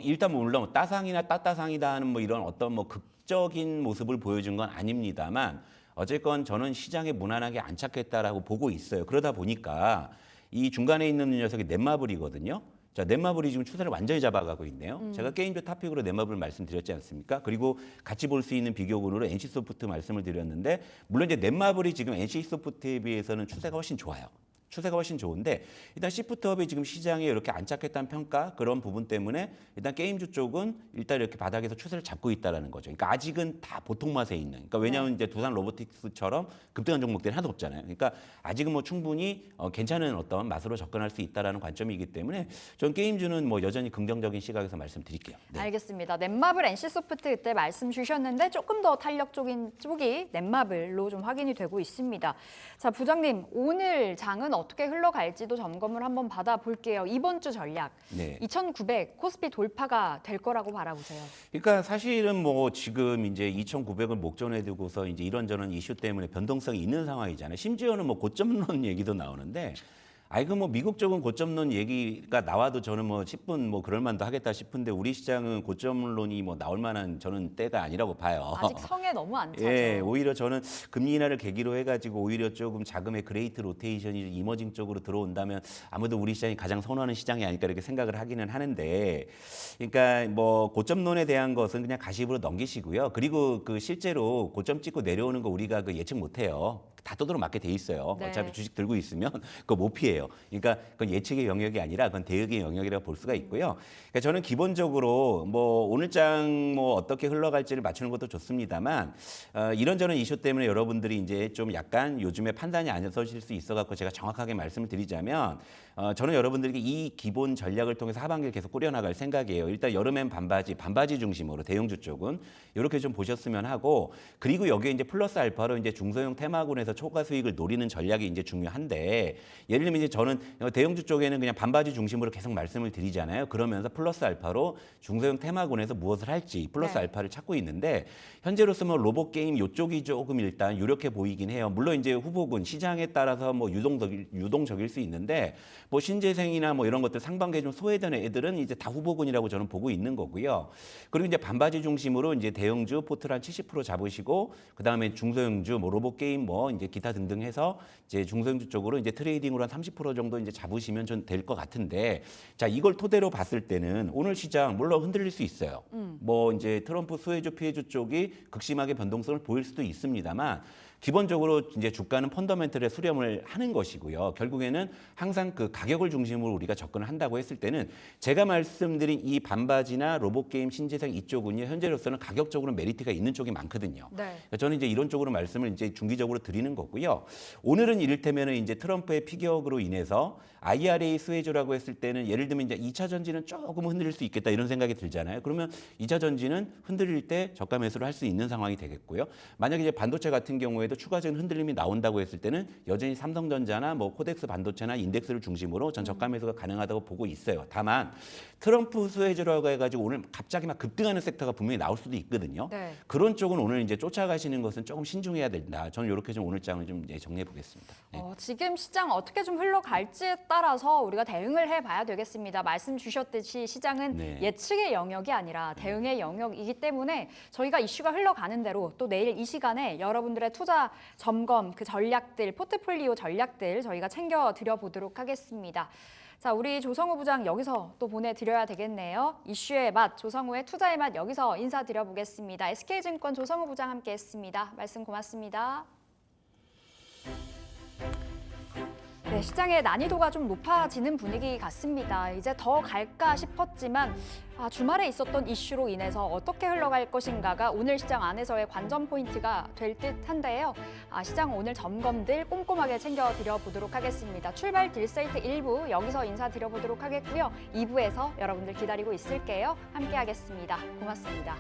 일단 뭐 물론 따상이나 따따상이다 하는 뭐 이런 어떤 뭐 극적인 모습을 보여준 건 아닙니다만 어쨌건 저는 시장에 무난하게 안착했다라고 보고 있어요. 그러다 보니까 이 중간에 있는 녀석이 넷마블이거든요. 자, 넷마블이 지금 추세를 완전히 잡아가고 있네요. 제가 게임주 탑픽으로 넷마블 말씀드렸지 않습니까? 그리고 같이 볼 수 있는 비교군으로 NC소프트 말씀을 드렸는데 물론 이제 넷마블이 지금 NC소프트에 비해서는 추세가 훨씬 좋아요. 추세가 훨씬 좋은데 일단 시프트업이 지금 시장에 이렇게 안착했다는 평가 그런 부분 때문에 일단 게임주 쪽은 일단 이렇게 바닥에서 추세를 잡고 있다라는 거죠. 그러니까 아직은 다 보통 맛에 있는. 그러니까 왜냐하면 이제 두산 로보틱스처럼 급등한 종목들이 하나도 없잖아요. 그러니까 아직은 뭐 충분히 괜찮은 어떤 맛으로 접근할 수 있다라는 관점이기 때문에 전 게임주는 뭐 여전히 긍정적인 시각에서 말씀드릴게요. 네. 알겠습니다. 넷마블, NC소프트 그때 말씀 주셨는데 조금 더 탄력적인 쪽이 넷마블로 좀 확인이 되고 있습니다. 자, 부장님 오늘 장은 어떻게 흘러갈지도 점검을 한번 받아볼게요. 이번 주 전략 네. 2,900 코스피 돌파가 될 거라고 바라보세요. 그러니까 사실은 뭐 지금 이제 2,900을 목전에 두고서 이제 이런저런 이슈 때문에 변동성이 있는 상황이잖아요. 심지어는 뭐 고점론 얘기도 나오는데 그 뭐 미국 쪽은 고점론 얘기가 나와도 저는 뭐 10분 뭐 그럴 만도 하겠다 싶은데 우리 시장은 고점론이 뭐 나올 만한 저는 때가 아니라고 봐요. 아직 성에 너무 안 차죠. 예, 오히려 저는 금리 인하를 계기로 해가지고 오히려 조금 자금의 그레이트 로테이션이 이머징 쪽으로 들어온다면 아무래도 우리 시장이 가장 선호하는 시장이 아닐까 이렇게 생각을 하기는 하는데, 그러니까 뭐 고점론에 대한 것은 그냥 가십으로 넘기시고요. 그리고 그 실제로 고점 찍고 내려오는 거 우리가 그 예측 못해요. 다 떠들어 맞게 돼 있어요. 네. 어차피 주식 들고 있으면 그거 못 피해요. 그러니까 그건 예측의 영역이 아니라 그건 대응의 영역이라고 볼 수가 있고요. 그러니까 저는 기본적으로 뭐 오늘장 뭐 어떻게 흘러갈지를 맞추는 것도 좋습니다만 이런저런 이슈 때문에 여러분들이 이제 좀 약간 요즘에 판단이 안 서실 수 있어갖고 제가 정확하게 말씀을 드리자면 저는 여러분들에게 이 기본 전략을 통해서 하반기를 계속 꾸려나갈 생각이에요. 일단 여름엔 반바지 중심으로 대형주 쪽은 이렇게 좀 보셨으면 하고, 그리고 여기에 이제 플러스 알파로 이제 중소형 테마군에서 초과 수익을 노리는 전략이 이제 중요한데, 예를 들면 이제 저는 대형주 쪽에는 그냥 반바지 중심으로 계속 말씀을 드리잖아요. 그러면서 플러스 알파로 중소형 테마군에서 무엇을 할지 플러스 네. 알파를 찾고 있는데, 현재로서 뭐 로봇 게임 이쪽이 조금 일단 유력해 보이긴 해요. 물론 이제 후보군 시장에 따라서 뭐 유동적일 수 있는데, 뭐 신재생이나 뭐 이런 것들 상반기에 좀 소외되는 애들은 이제 다 후보군이라고 저는 보고 있는 거고요. 그리고 이제 반바지 중심으로 이제 대형주 포트를 한 70% 잡으시고, 그 다음에 중소형주 뭐 로봇 게임 뭐 이제 기타 등등 해서 이제 중소형주 쪽으로 이제 트레이딩으로 한 30% 정도 이제 잡으시면 좀 될 것 같은데, 자, 이걸 토대로 봤을 때는 오늘 시장 물론 흔들릴 수 있어요. 뭐 이제 트럼프 수혜주 피해주 쪽이 극심하게 변동성을 보일 수도 있습니다만, 기본적으로 이제 주가는 펀더멘털에 수렴을 하는 것이고요. 결국에는 항상 그 가격을 중심으로 우리가 접근을 한다고 했을 때는 제가 말씀드린 이 반바지나 로봇 게임 신재생 이쪽은요, 현재로서는 가격적으로 메리트가 있는 쪽이 많거든요. 네. 저는 이제 이런 쪽으로 말씀을 이제 중기적으로 드리는 거고요. 오늘은 이를테면은 이제 트럼프의 피격으로 인해서 IRA 수혜주라고 했을 때는 예를 들면 이제 2차 전지는 조금 흔들릴 수 있겠다 이런 생각이 들잖아요. 그러면 2차 전지는 흔들릴 때 저가 매수를 할 수 있는 상황이 되겠고요. 만약에 이제 반도체 같은 경우에 경우에도 추가적인 흔들림이 나온다고 했을 때는 여전히 삼성전자나 뭐 코덱스 반도체나 인덱스를 중심으로 전 저가 매수가 가능하다고 보고 있어요. 다만 트럼프 수혜주라고 해가지고 오늘 갑자기 막 급등하는 섹터가 분명히 나올 수도 있거든요. 네. 그런 쪽은 오늘 이제 쫓아가시는 것은 조금 신중해야 된다. 저는 이렇게 좀 오늘 장을 좀 정리해 보겠습니다. 네. 지금 시장 어떻게 좀 흘러갈지에 따라서 우리가 대응을 해봐야 되겠습니다. 말씀 주셨듯이 시장은 네. 예측의 영역이 아니라 대응의 영역이기 때문에 저희가 이슈가 흘러가는 대로 또 내일 이 시간에 여러분들의 투자 점검, 그 전략들, 포트폴리오 전략들 저희가 챙겨드려 보도록 하겠습니다. 자, 우리 조성우 부장 여기서 또 보내드려야 되겠네요. 이슈의 맛, 조성우의 투자의 맛 여기서 인사드려 보겠습니다. SK증권 조성우 부장 함께했습니다. 말씀 고맙습니다. 네, 시장의 난이도가 좀 높아지는 분위기 같습니다. 이제 더 갈까 싶었지만 주말에 있었던 이슈로 인해서 어떻게 흘러갈 것인가가 오늘 시장 안에서의 관전 포인트가 될 듯한데요. 시장 오늘 점검들 꼼꼼하게 챙겨드려 보도록 하겠습니다. 출발 딜세이트 1부 여기서 인사드려 보도록 하겠고요. 2부에서 여러분들 기다리고 있을게요. 함께 하겠습니다. 고맙습니다.